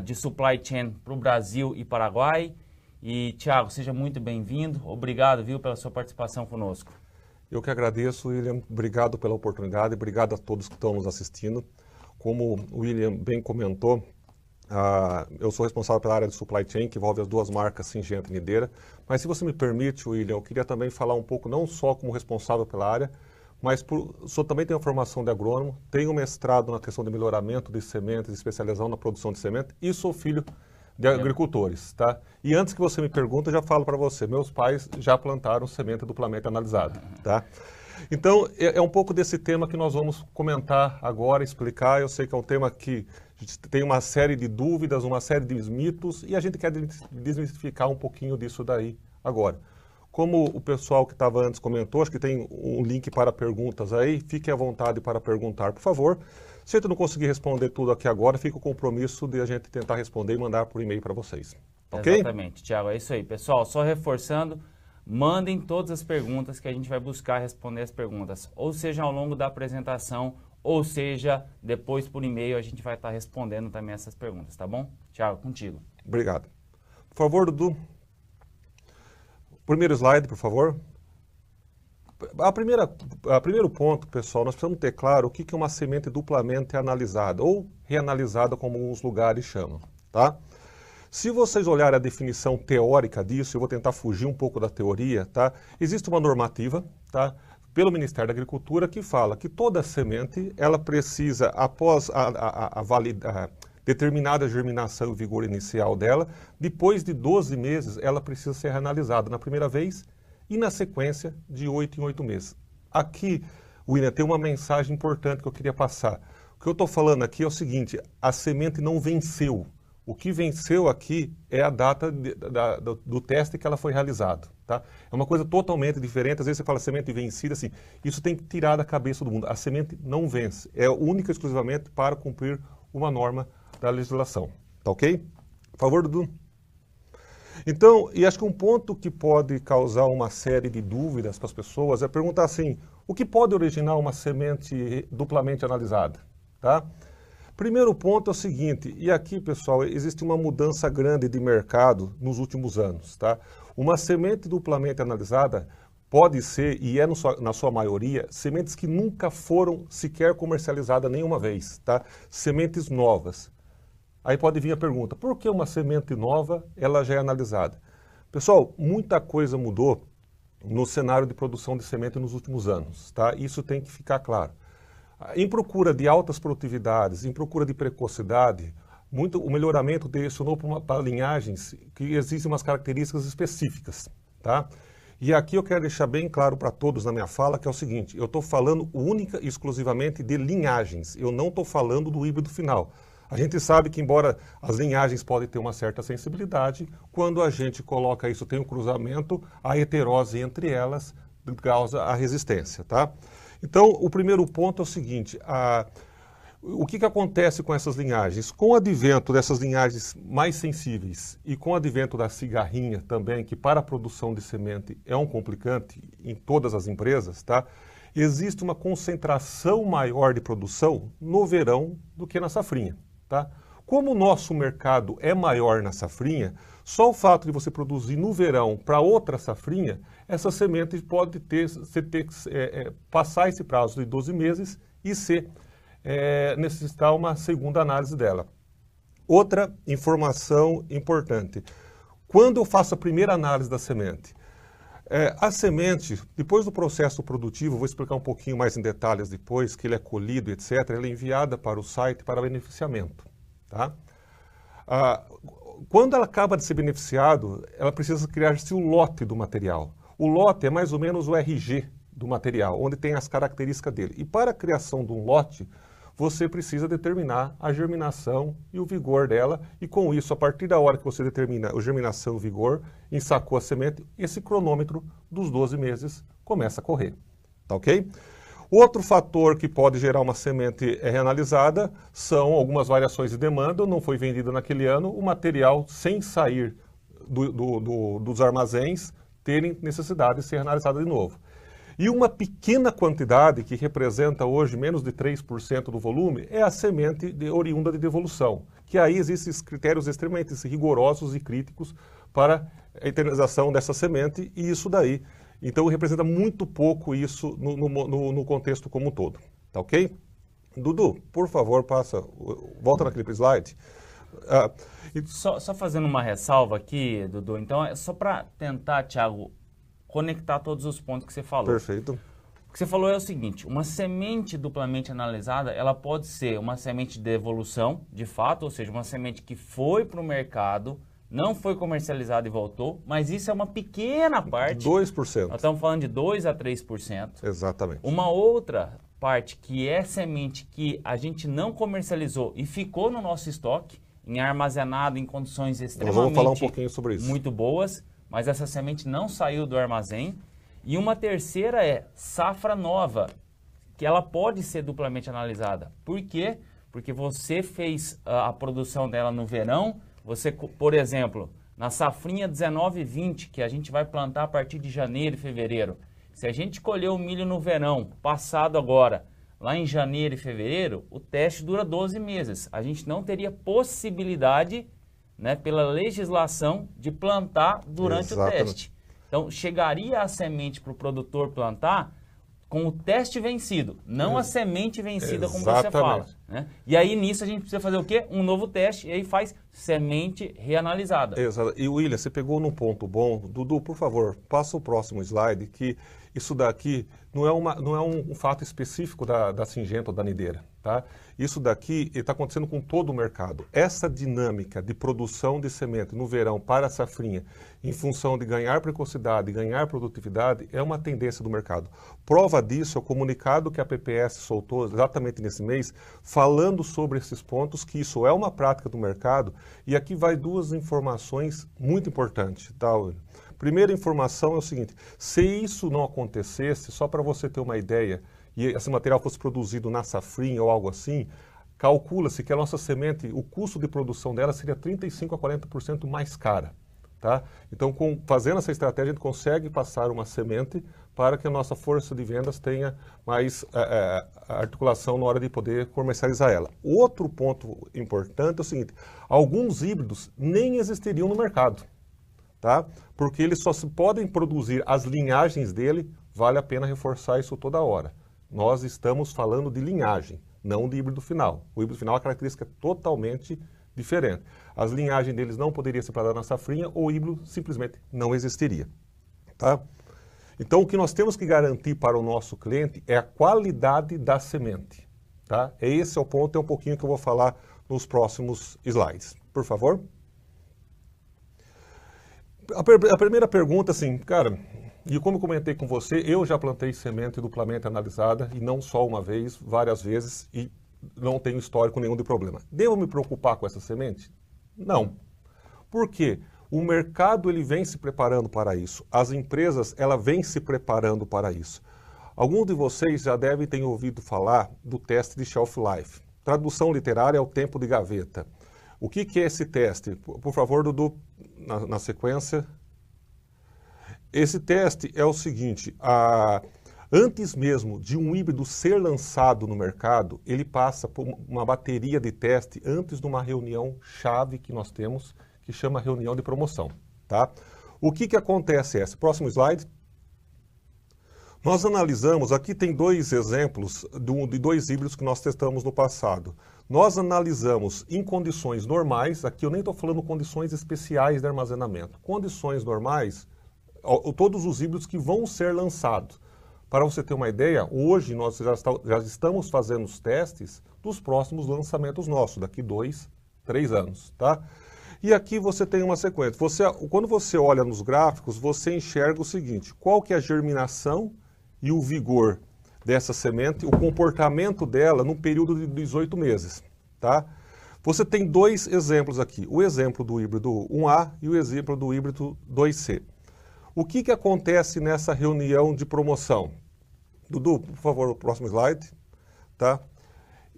de supply chain para o Brasil e Paraguai. E Thiago, seja muito bem-vindo, obrigado pela sua participação conosco. Eu que agradeço, William, obrigado pela oportunidade, obrigado a todos que estão nos assistindo. Como o William bem comentou, eu sou responsável pela área de supply chain, que envolve as duas marcas Syngenta e Nideira. Mas se você me permite, William, eu queria também falar um pouco, não só como responsável pela área, mas também tenho a formação de agrônomo, tenho mestrado na questão de melhoramento de sementes, especialização na produção de semente e sou filho de agricultores, tá? E antes que você me pergunte, eu já falo para você, meus pais já plantaram semente duplamente analisada, tá? Então, é um pouco desse tema que nós vamos comentar agora, explicar. Eu sei que é um tema que a gente tem uma série de dúvidas, uma série de mitos, e a gente quer desmistificar um pouquinho disso daí agora. Como o pessoal que estava antes comentou, acho que tem um link para perguntas aí, fique à vontade para perguntar, por favor. Se eu não conseguir responder tudo aqui agora, fica o compromisso de a gente tentar responder e mandar por e-mail para vocês. Ok? Exatamente, Thiago, é isso aí. Pessoal, só reforçando, mandem todas as perguntas que a gente vai buscar responder as perguntas, ou seja ao longo da apresentação, ou seja depois por e-mail, a gente vai estar respondendo também essas perguntas, tá bom? Thiago, contigo. Obrigado. Por favor, Dudu. Primeiro slide, por favor. Primeiro ponto, pessoal, nós precisamos ter claro o que é uma semente duplamente analisada, ou reanalisada, como alguns lugares chamam, tá? Se vocês olharem a definição teórica disso, eu vou tentar fugir um pouco da teoria, tá? Existe uma normativa, tá? Pelo Ministério da Agricultura que fala que toda semente, ela precisa, após a determinada germinação e vigor inicial dela, depois de 12 meses, ela precisa ser reanalisada na primeira vez e na sequência de 8 em 8 meses. Aqui, William, tem uma mensagem importante que eu queria passar. O que eu estou falando aqui é o seguinte, a semente não venceu. O que venceu aqui é a data do teste que ela foi realizada. Tá? É uma coisa totalmente diferente. Às vezes você fala semente vencida, assim, isso tem que tirar da cabeça do mundo. A semente não vence. É única e exclusivamente para cumprir uma norma da legislação. Tá ok? Por favor, Dudu. Então, e acho que um ponto que pode causar uma série de dúvidas para as pessoas é perguntar assim, o que pode originar uma semente duplamente analisada? Tá? Primeiro ponto é o seguinte, e aqui, pessoal, existe uma mudança grande de mercado nos últimos anos, tá? Uma semente duplamente analisada pode ser, e é na sua maioria, sementes que nunca foram sequer comercializadas nenhuma vez, tá? Sementes novas. Aí pode vir a pergunta, por que uma semente nova, ela já é analisada? Pessoal, muita coisa mudou no cenário de produção de semente nos últimos anos, tá? Isso tem que ficar claro. Em procura de altas produtividades, em procura de precocidade, o melhoramento direcionou para linhagens que existem umas características específicas, tá? E aqui eu quero deixar bem claro para todos na minha fala que é o seguinte, eu estou falando única e exclusivamente de linhagens, eu não estou falando do híbrido final. A gente sabe que, embora as linhagens podem ter uma certa sensibilidade, quando a gente coloca isso, tem um cruzamento, a heterose entre elas causa a resistência, tá? Então, o primeiro ponto é o seguinte, o que acontece com essas linhagens? Com o advento dessas linhagens mais sensíveis e com o advento da cigarrinha também, que para a produção de semente é um complicante em todas as empresas, tá? Existe uma concentração maior de produção no verão do que na safrinha, tá? Como o nosso mercado é maior na safrinha, só o fato de você produzir no verão para outra safrinha, essa semente pode passar esse prazo de 12 meses e necessitar uma segunda análise dela. Outra informação importante. Quando eu faço a primeira análise da semente, a semente, depois do processo produtivo, vou explicar um pouquinho mais em detalhes depois, que ele é colhido, etc., ele é enviada para o site para beneficiamento. Tá? Quando ela acaba de ser beneficiado, ela precisa criar-se o lote do material. O lote é mais ou menos o RG do material, onde tem as características dele. E para a criação de um lote, você precisa determinar a germinação e o vigor dela, e com isso, a partir da hora que você determina a germinação e o vigor, ensacou a semente, esse cronômetro dos 12 meses começa a correr. Tá ok? Outro fator que pode gerar uma semente reanalisada são algumas variações de demanda, não foi vendido naquele ano, o material sem sair dos armazéns terem necessidade de ser reanalisado de novo. E uma pequena quantidade, que representa hoje menos de 3% do volume, é a semente oriunda de devolução, que aí existem critérios extremamente rigorosos e críticos para a internalização dessa semente, e isso daí, então representa muito pouco isso no contexto como um todo, tá ok? Dudu, por favor, volta naquele slide. Só fazendo uma ressalva aqui, Dudu, então é só para tentar, Thiago, conectar todos os pontos que você falou. Perfeito. O que você falou é o seguinte, uma semente duplamente analisada, ela pode ser uma semente de devolução, de fato, ou seja, uma semente que foi para o mercado, não foi comercializada e voltou, mas isso é uma pequena parte. 2%. Nós estamos falando de 2 a 3%. Exatamente. Uma outra parte que é semente que a gente não comercializou e ficou no nosso estoque, armazenado em condições extremamente Nós vamos falar um pouquinho sobre isso. Muito boas, mas essa semente não saiu do armazém. E uma terceira é safra nova, que ela pode ser duplamente analisada. Por quê? Porque você fez a produção dela no verão, você, por exemplo, na safrinha 19 e 20, que a gente vai plantar a partir de janeiro e fevereiro, se a gente colheu o milho no verão, passado agora, lá em janeiro e fevereiro, o teste dura 12 meses. A gente não teria possibilidade, né, pela legislação, de plantar durante o teste. Então, chegaria a semente para o produtor plantar com o teste vencido, não a semente vencida, como você fala. Né? E aí, nisso, a gente precisa fazer o quê? Um novo teste, e aí faz semente reanalisada. Exato. E, William, você pegou num ponto bom. Dudu, por favor, passa o próximo slide, que isso daqui não é um fato específico da Syngenta ou da Nideira. Tá? Isso daqui está acontecendo com todo o mercado. Essa dinâmica de produção de semente no verão para a safrinha, em função de ganhar precocidade, ganhar produtividade, é uma tendência do mercado. Prova disso é o comunicado que a PPS soltou exatamente nesse mês, falando sobre esses pontos, que isso é uma prática do mercado. E aqui vai duas informações muito importantes. Tá, William? Primeira informação é o seguinte, se isso não acontecesse, só para você ter uma ideia, e esse material fosse produzido na safrinha ou algo assim, calcula-se que a nossa semente, o custo de produção dela seria 35% a 40% mais cara. Tá? Então, fazendo essa estratégia, a gente consegue passar uma semente para que a nossa força de vendas tenha mais articulação na hora de poder comercializar ela. Outro ponto importante é o seguinte, alguns híbridos nem existiriam no mercado. Tá? Porque eles só se podem produzir as linhagens dele, vale a pena reforçar isso toda hora. Nós estamos falando de linhagem, não de híbrido final. O híbrido final é uma característica totalmente diferente. As linhagens deles não poderiam ser plantadas na safrinha ou o híbrido simplesmente não existiria. Tá? Então, o que nós temos que garantir para o nosso cliente é a qualidade da semente. Tá? Esse é o ponto, é um pouquinho que eu vou falar nos próximos slides. Por favor. A primeira pergunta, assim, cara, e como eu comentei com você, eu já plantei semente duplamente analisada, e não só uma vez, várias vezes, e não tenho histórico nenhum de problema. Devo me preocupar com essa semente? Não. Por quê? O mercado ele vem se preparando para isso. As empresas elas vêm se preparando para isso. Alguns de vocês já devem ter ouvido falar do teste de shelf life. Tradução literária é o tempo de gaveta. O que é esse teste? Por favor, Dudu, na sequência. Esse teste é o seguinte, antes mesmo de um híbrido ser lançado no mercado, ele passa por uma bateria de teste antes de uma reunião chave que nós temos, que chama reunião de promoção. Tá? O que acontece? Próximo slide. Nós analisamos, aqui tem dois exemplos de dois híbridos que nós testamos no passado. Nós analisamos em condições normais, aqui eu nem estou falando condições especiais de armazenamento, condições normais, todos os híbridos que vão ser lançados. Para você ter uma ideia, hoje nós já estamos fazendo os testes dos próximos lançamentos nossos, daqui 2, 3 anos, tá? E aqui você tem uma sequência. Quando você olha nos gráficos, você enxerga o seguinte, qual que é a germinação e o vigor dessa semente, o comportamento dela num período de 18 meses, tá? Você tem 2 exemplos aqui, o exemplo do híbrido 1A e o exemplo do híbrido 2C. O que acontece nessa reunião de promoção? Dudu, por favor, o próximo slide, tá?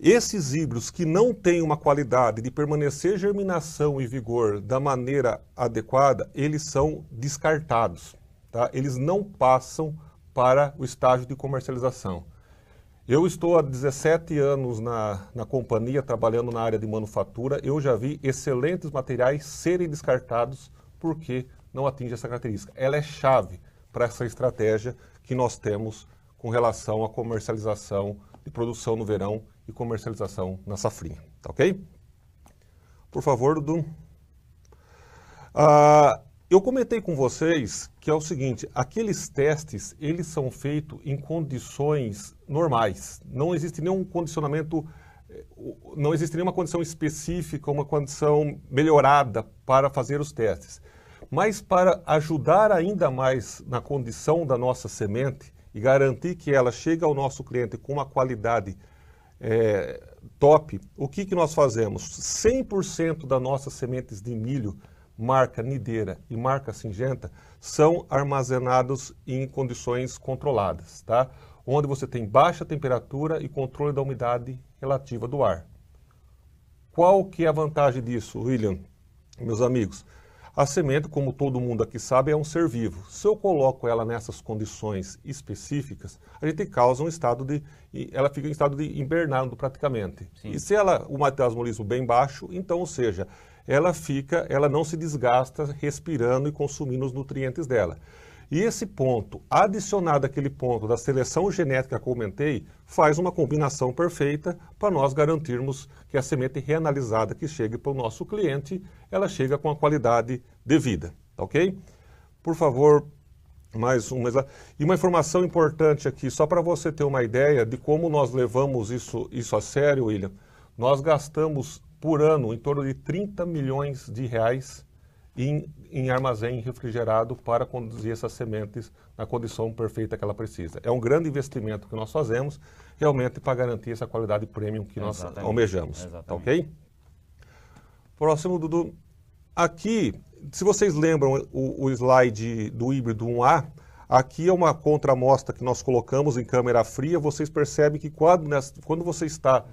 Esses híbridos que não têm uma qualidade de permanecer germinação e vigor da maneira adequada, eles são descartados, tá? Eles não passam para o estágio de comercialização. Eu estou há 17 anos na companhia, trabalhando na área de manufatura. Eu já vi excelentes materiais serem descartados porque não atinge essa característica. Ela é chave para essa estratégia que nós temos com relação à comercialização de produção no verão e comercialização na safrinha, tá ok? Por favor, Dudu. Eu comentei com vocês que é o seguinte, aqueles testes, eles são feitos em condições normais. Não existe nenhum condicionamento, não existe nenhuma condição específica, uma condição melhorada para fazer os testes. Mas para ajudar ainda mais na condição da nossa semente e garantir que ela chegue ao nosso cliente com uma qualidade top, o que nós fazemos? 100% das nossas sementes de milho, marca Nideira e marca Singenta, são armazenados em condições controladas, tá? Onde você tem baixa temperatura e controle da umidade relativa do ar. Qual que é a vantagem disso, William, meus amigos? A semente, como todo mundo aqui sabe, é um ser vivo. Se eu coloco ela nessas condições específicas, a gente causa um estado de... ela fica em estado de hibernando praticamente. Sim. E se o metabolismo bem baixo, então, ou seja, ela não se desgasta respirando e consumindo os nutrientes dela. E esse ponto, adicionado àquele ponto da seleção genética que eu comentei, faz uma combinação perfeita para nós garantirmos que a semente reanalisada que chegue para o nosso cliente, ela chega com a qualidade devida, tá ok? Por favor, mais um slide. E uma informação importante aqui, só para você ter uma ideia de como nós levamos isso a sério, William. Nós gastamos por ano em torno de 30 milhões de reais em armazém refrigerado para conduzir essas sementes na condição perfeita que ela precisa. É um grande investimento que nós fazemos, realmente para garantir essa qualidade premium que nós almejamos. Tá ok? Próximo, Dudu. Aqui, se vocês lembram o slide do híbrido 1A, aqui é uma contramostra que nós colocamos em câmera fria. Vocês percebem que quando você está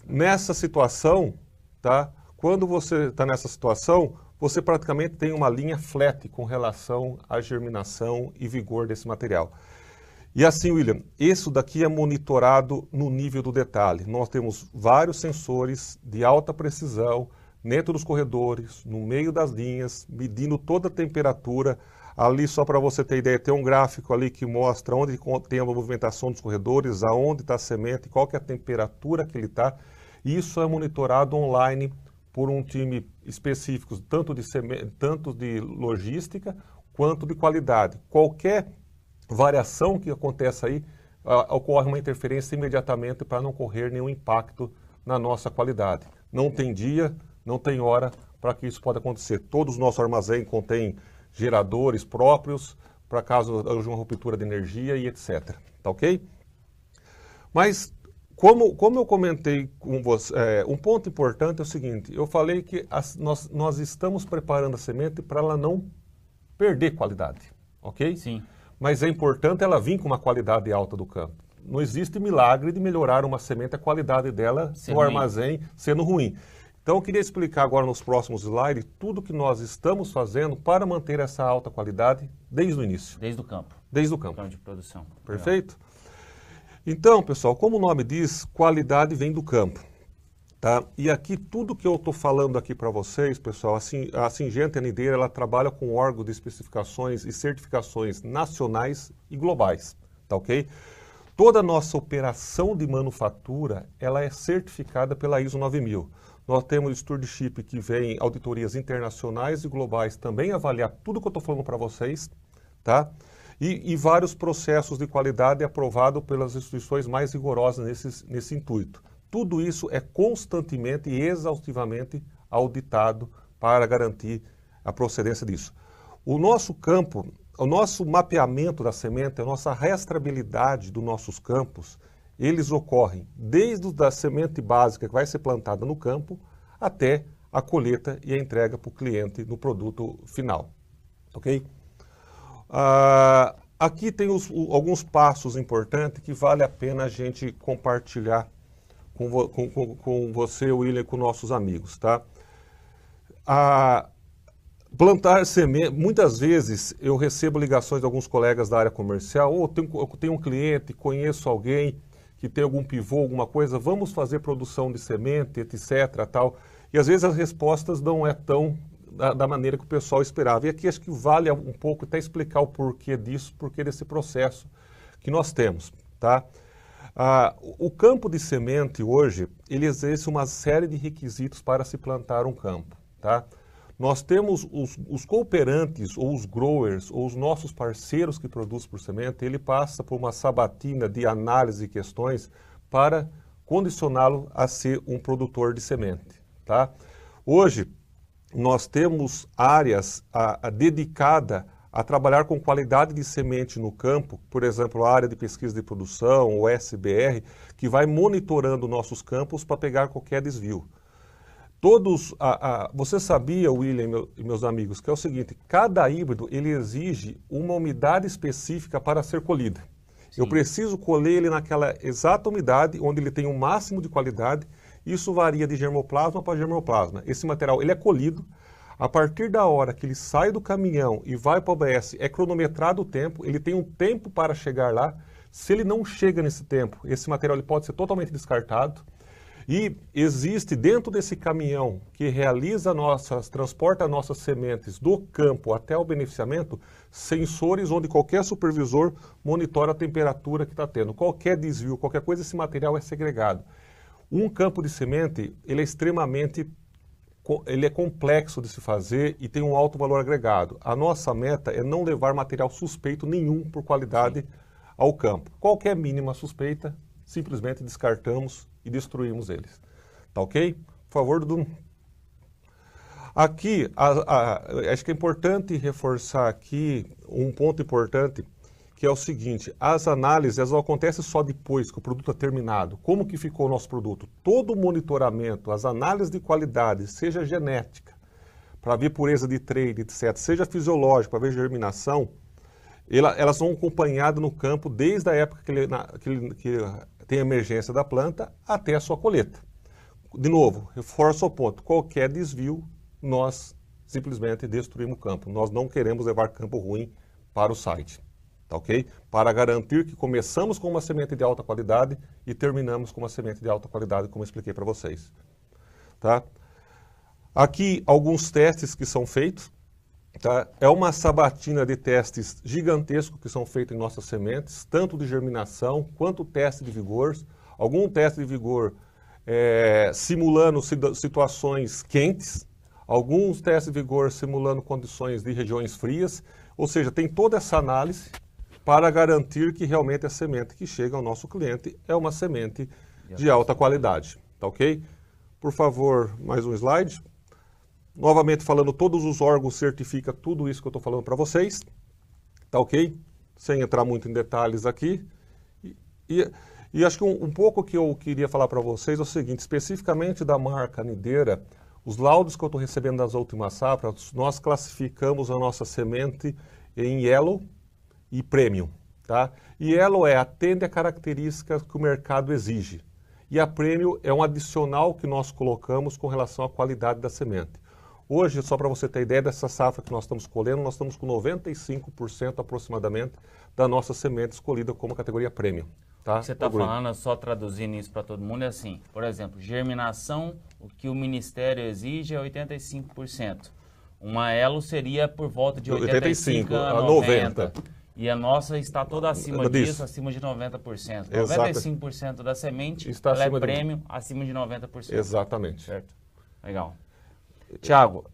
nessa situação, tá? Quando você está nessa situação, você praticamente tem uma linha flat com relação à germinação e vigor desse material. E assim, William, isso daqui é monitorado no nível do detalhe. Nós temos vários sensores de alta precisão dentro dos corredores, no meio das linhas, medindo toda a temperatura. Ali, só para você ter ideia, tem um gráfico ali que mostra onde tem a movimentação dos corredores, aonde está a semente, qual que é a temperatura que ele está. Isso é monitorado online por um time específico, tanto de logística quanto de qualidade. Qualquer variação que aconteça aí, ocorre uma interferência imediatamente para não correr nenhum impacto na nossa qualidade. Não tem dia, não tem hora para que isso possa acontecer. Todos os nossos armazéns contêm geradores próprios para caso haja uma ruptura de energia e etc. Tá ok? Mas como eu comentei com você, um ponto importante é o seguinte, eu falei que nós estamos preparando a semente para ela não perder qualidade, ok? Sim. Mas é importante ela vir com uma qualidade alta do campo. Não existe milagre de melhorar uma semente, a qualidade dela no armazém sendo ruim. Então eu queria explicar agora nos próximos slides tudo que nós estamos fazendo para manter essa alta qualidade desde o início. Desde o campo. Desde o campo. Campo de produção. Perfeito? Legal. Então, pessoal, como o nome diz, qualidade vem do campo, tá? E aqui, tudo que eu estou falando aqui para vocês, pessoal, a Singenta e a Nideira, ela trabalha com órgãos de especificações e certificações nacionais e globais, tá ok? Toda a nossa operação de manufatura, ela é certificada pela ISO 9000. Nós temos stewardship que vem auditorias internacionais e globais também avaliar tudo que eu estou falando para vocês, tá? E vários processos de qualidade aprovados pelas instituições mais rigorosas nesse intuito. Tudo isso é constantemente e exaustivamente auditado para garantir a procedência disso. O nosso campo, o nosso mapeamento da semente, a nossa rastreabilidade dos nossos campos, eles ocorrem desde a semente básica que vai ser plantada no campo até a colheita e a entrega para o cliente no produto final. Ok? Aqui tem alguns passos importantes que vale a pena a gente compartilhar com você, William, e com nossos amigos, tá? Plantar semente, muitas vezes eu recebo ligações de alguns colegas da área comercial, ou eu tenho um cliente, conheço alguém que tem algum pivô, alguma coisa, vamos fazer produção de semente, etc, tal. E às vezes as respostas não é tão da maneira que o pessoal esperava. E aqui acho que vale um pouco até explicar o porquê disso, porquê desse processo que nós temos, tá? O campo de semente hoje, ele exerce uma série de requisitos para se plantar um campo, tá? Nós temos os cooperantes, ou os growers, ou os nossos parceiros que produzem por semente, ele passa por uma sabatina de análise de questões para condicioná-lo a ser um produtor de semente, tá? Hoje, nós temos áreas dedicadas a trabalhar com qualidade de semente no campo, por exemplo, a área de pesquisa de produção, o SBR, que vai monitorando nossos campos para pegar qualquer desvio. Você sabia, William e meus amigos, que é o seguinte, cada híbrido ele exige uma umidade específica para ser colhida. Sim. Eu preciso colher ele naquela exata umidade, onde ele tem o máximo de qualidade. Isso varia de germoplasma para germoplasma. Esse material ele é colhido, a partir da hora que ele sai do caminhão e vai para o OBS, é cronometrado o tempo, ele tem um tempo para chegar lá. Se ele não chega nesse tempo, esse material ele pode ser totalmente descartado. E existe dentro desse caminhão que transporta nossas sementes do campo até o beneficiamento, sensores onde qualquer supervisor monitora a temperatura que está tendo. Qualquer desvio, qualquer coisa, esse material é segregado. Um campo de semente, ele é complexo de se fazer e tem um alto valor agregado. A nossa meta é não levar material suspeito nenhum por qualidade ao campo. Qualquer mínima suspeita, simplesmente descartamos e destruímos eles. Tá ok? Por favor, Dudu. Aqui, acho que é importante reforçar aqui um ponto importante, que é o seguinte, as análises elas não acontecem só depois que o produto é terminado. Como que ficou o nosso produto? Todo o monitoramento, as análises de qualidade, seja genética, para ver pureza de trade, etc., seja fisiológica, para ver germinação, elas são acompanhadas no campo desde a época que tem a emergência da planta até a sua colheita. De novo, reforço o ponto, qualquer desvio, nós simplesmente destruímos o campo. Nós não queremos levar campo ruim para o site, tá ok? Para garantir que começamos com uma semente de alta qualidade e terminamos com uma semente de alta qualidade, como eu expliquei para vocês, tá? Aqui, alguns testes que são feitos. Tá? É uma sabatina de testes gigantescos que são feitos em nossas sementes, tanto de germinação quanto teste de vigor. Algum teste de vigor simulando situações quentes, alguns testes de vigor simulando condições de regiões frias. Ou seja, tem toda essa análise para garantir que realmente a semente que chega ao nosso cliente é uma semente de alta qualidade. Tá ok? Por favor, mais um slide. Novamente falando, todos os órgãos certificam tudo isso que eu estou falando para vocês, tá ok? Sem entrar muito em detalhes aqui. E acho que um pouco que eu queria falar para vocês é o seguinte, especificamente da marca Nideira, os laudos que eu estou recebendo das últimas safras, nós classificamos a nossa semente em Yellow e Premium, tá? E Yellow atende a características que o mercado exige. E a Premium é um adicional que nós colocamos com relação à qualidade da semente. Hoje, só para você ter ideia dessa safra que nós estamos colhendo, nós estamos com 95% aproximadamente da nossa semente escolhida como categoria premium. Tá? O que você está falando, só traduzindo isso para todo mundo, é assim, por exemplo, germinação, o que o Ministério exige é 85%. Uma Elo seria por volta de 85 a 90%. E a nossa está toda acima disso, acima de 90%. Exato. 95% da semente está ela é premium, acima de 90%. Exatamente. Certo. Legal. Tiago,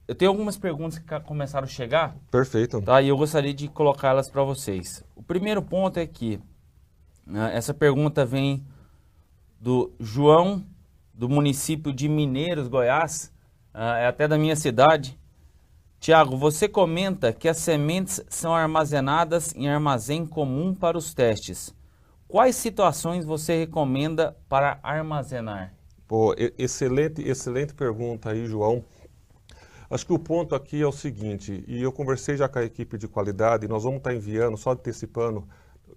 eu tenho algumas perguntas que começaram a chegar. Perfeito. Tá? E eu gostaria de colocá-las para vocês. O primeiro ponto é que essa pergunta vem do João do município de Mineiros, Goiás, é até da minha cidade. Tiago, você comenta que as sementes são armazenadas em armazém comum para os testes. Quais situações você recomenda para armazenar? Pô, excelente pergunta aí, João. Acho que o ponto aqui é o seguinte, e eu conversei já com a equipe de qualidade, e nós vamos estar enviando, só antecipando,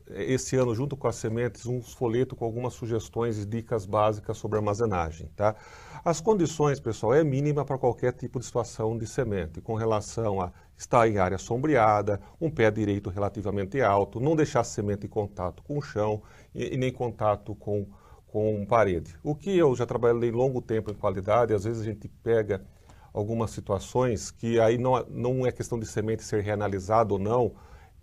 esse ano, junto com as sementes, um folheto com algumas sugestões e dicas básicas sobre armazenagem, tá? As condições, pessoal, é mínima para qualquer tipo de situação de semente, com relação a estar em área sombreada, um pé direito relativamente alto, não deixar a semente em contato com o chão e nem contato com parede. O que eu já trabalhei longo tempo em qualidade, às vezes a gente pega algumas situações que aí não é questão de semente ser reanalisada ou não,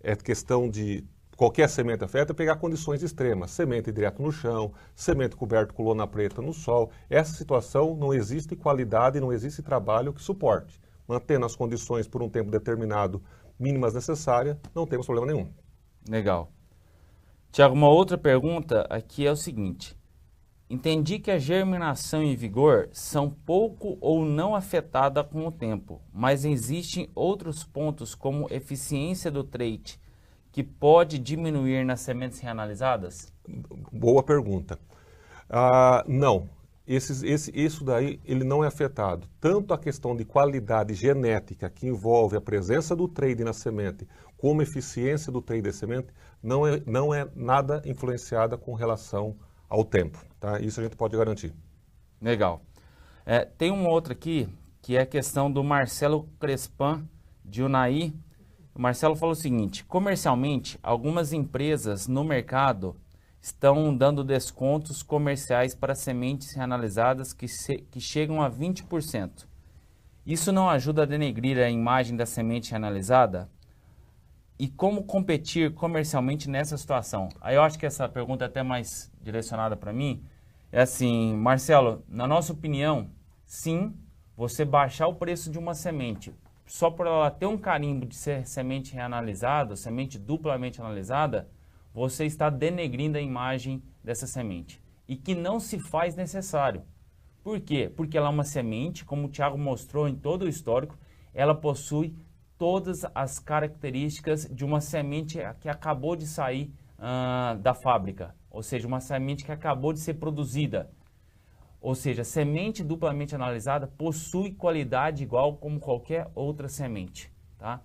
é questão de qualquer semente afeta, pegar condições extremas, semente direto no chão, semente coberto com lona preta no sol. Essa situação não existe qualidade, não existe trabalho que suporte. Mantendo as condições por um tempo determinado, mínimas necessárias, não temos problema nenhum. Legal. Tiago, uma outra pergunta aqui é o seguinte. Entendi que a germinação e vigor são pouco ou não afetadas com o tempo, mas existem outros pontos como eficiência do trait que pode diminuir nas sementes reanalisadas? Boa pergunta. Não, isso daí ele não é afetado. Tanto a questão de qualidade genética que envolve a presença do trait na semente, como a eficiência do trait da semente, não é nada influenciada com relação ao tempo. Tá? Isso a gente pode garantir. Legal. Tem uma outra aqui, que é a questão do Marcelo Crespan, de Unai. O Marcelo falou o seguinte: comercialmente, algumas empresas no mercado estão dando descontos comerciais para sementes reanalisadas que chegam a 20%. Isso não ajuda a denegrir a imagem da semente reanalisada? E como competir comercialmente nessa situação? Aí eu acho que essa pergunta é até mais direcionada para mim. É assim, Marcelo, na nossa opinião, sim, você baixar o preço de uma semente só por ela ter um carimbo de ser semente reanalisada, semente duplamente analisada, você está denegrindo a imagem dessa semente. E que não se faz necessário. Por quê? Porque ela é uma semente, como o Tiago mostrou em todo o histórico, ela possui todas as características de uma semente que acabou de sair da fábrica. Ou seja, uma semente que acabou de ser produzida. Ou seja, semente duplamente analisada possui qualidade igual como qualquer outra semente. Tá?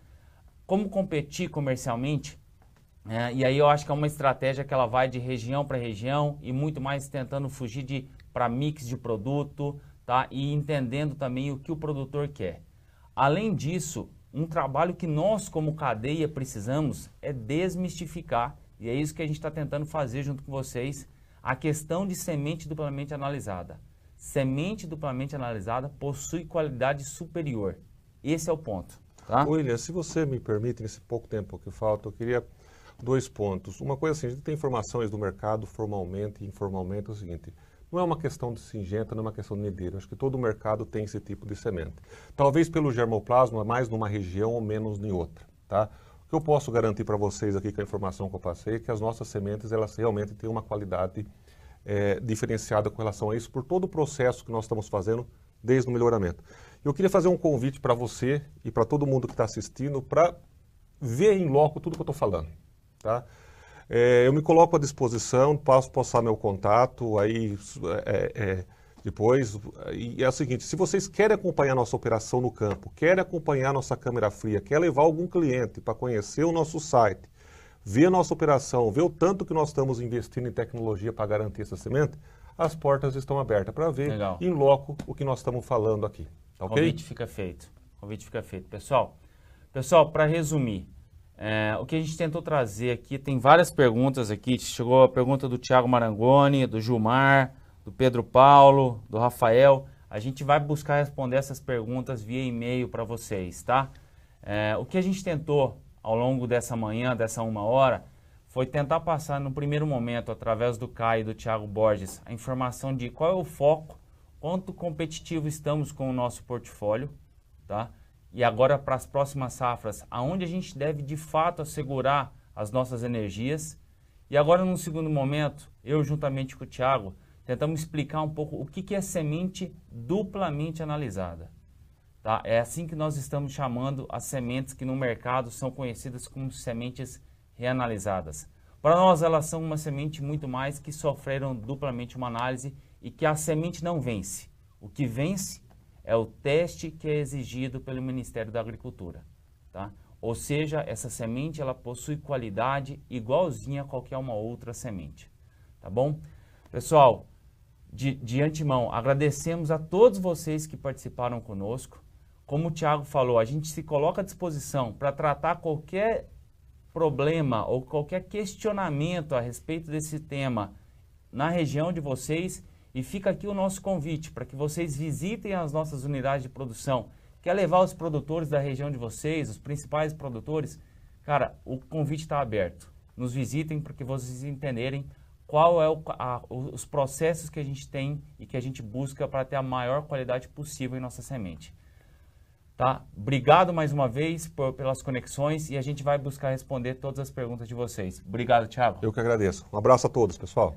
Como competir comercialmente? E aí eu acho que é uma estratégia que ela vai de região para região e muito mais tentando fugir para mix de produto, tá? E entendendo também o que o produtor quer. Além disso, um trabalho que nós como cadeia precisamos é desmistificar, e é isso que a gente está tentando fazer junto com vocês, a questão de semente duplamente analisada. Semente duplamente analisada possui qualidade superior. Esse é o ponto. Tá? William, se você me permite, nesse pouco tempo que falta, eu queria 2 pontos. Uma coisa assim, a gente tem informações do mercado formalmente e informalmente, é o seguinte: não é uma questão de singenta, não é uma questão de medida. Acho que todo o mercado tem esse tipo de semente. Talvez pelo germoplasma, mais numa região ou menos em outra. Tá? O que eu posso garantir para vocês aqui com a informação que eu passei é que as nossas sementes, elas realmente têm uma qualidade diferenciada com relação a isso, por todo o processo que nós estamos fazendo desde o melhoramento. Eu queria fazer um convite para você e para todo mundo que está assistindo para ver em loco tudo que eu estou falando. Tá? Eu me coloco à disposição, posso passar meu contato, aí depois, e é o seguinte: se vocês querem acompanhar nossa operação no campo, querem acompanhar nossa câmera fria, quer levar algum cliente para conhecer o nosso site, ver a nossa operação, ver o tanto que nós estamos investindo em tecnologia para garantir essa semente, as portas estão abertas para ver em loco o que nós estamos falando aqui. Tá, ok? Convite fica feito. Convite fica feito. Pessoal, para resumir, o que a gente tentou trazer aqui, tem várias perguntas aqui. Chegou a pergunta do Thiago Marangoni, do Gilmar, do Pedro Paulo, do Rafael. A gente vai buscar responder essas perguntas via e-mail para vocês, tá? O que a gente tentou ao longo dessa manhã, dessa 1 hora, foi tentar passar no primeiro momento, através do Caio e do Thiago Borges, a informação de qual é o foco, quanto competitivo estamos com o nosso portfólio, tá? E agora para as próximas safras, aonde a gente deve de fato assegurar as nossas energias. E agora, num segundo momento, eu juntamente com o Thiago, tentamos explicar um pouco o que é semente duplamente analisada. Tá? É assim que nós estamos chamando as sementes que no mercado são conhecidas como sementes reanalisadas. Para nós, elas são uma semente muito mais que sofreram duplamente uma análise e que a semente não vence. O que vence é o teste que é exigido pelo Ministério da Agricultura. Tá? Ou seja, essa semente ela possui qualidade igualzinha a qualquer uma outra semente. Tá bom? Pessoal, de antemão, agradecemos a todos vocês que participaram conosco. Como o Thiago falou, a gente se coloca à disposição para tratar qualquer problema ou qualquer questionamento a respeito desse tema na região de vocês, e fica aqui o nosso convite para que vocês visitem as nossas unidades de produção. Quer levar os produtores da região de vocês, os principais produtores? Cara, o convite está aberto. Nos visitem para que vocês entenderem qual é os processos que a gente tem e que a gente busca para ter a maior qualidade possível em nossa semente. Tá? Obrigado mais uma vez pelas conexões e a gente vai buscar responder todas as perguntas de vocês. Obrigado, Thiago. Eu que agradeço. Um abraço a todos, pessoal.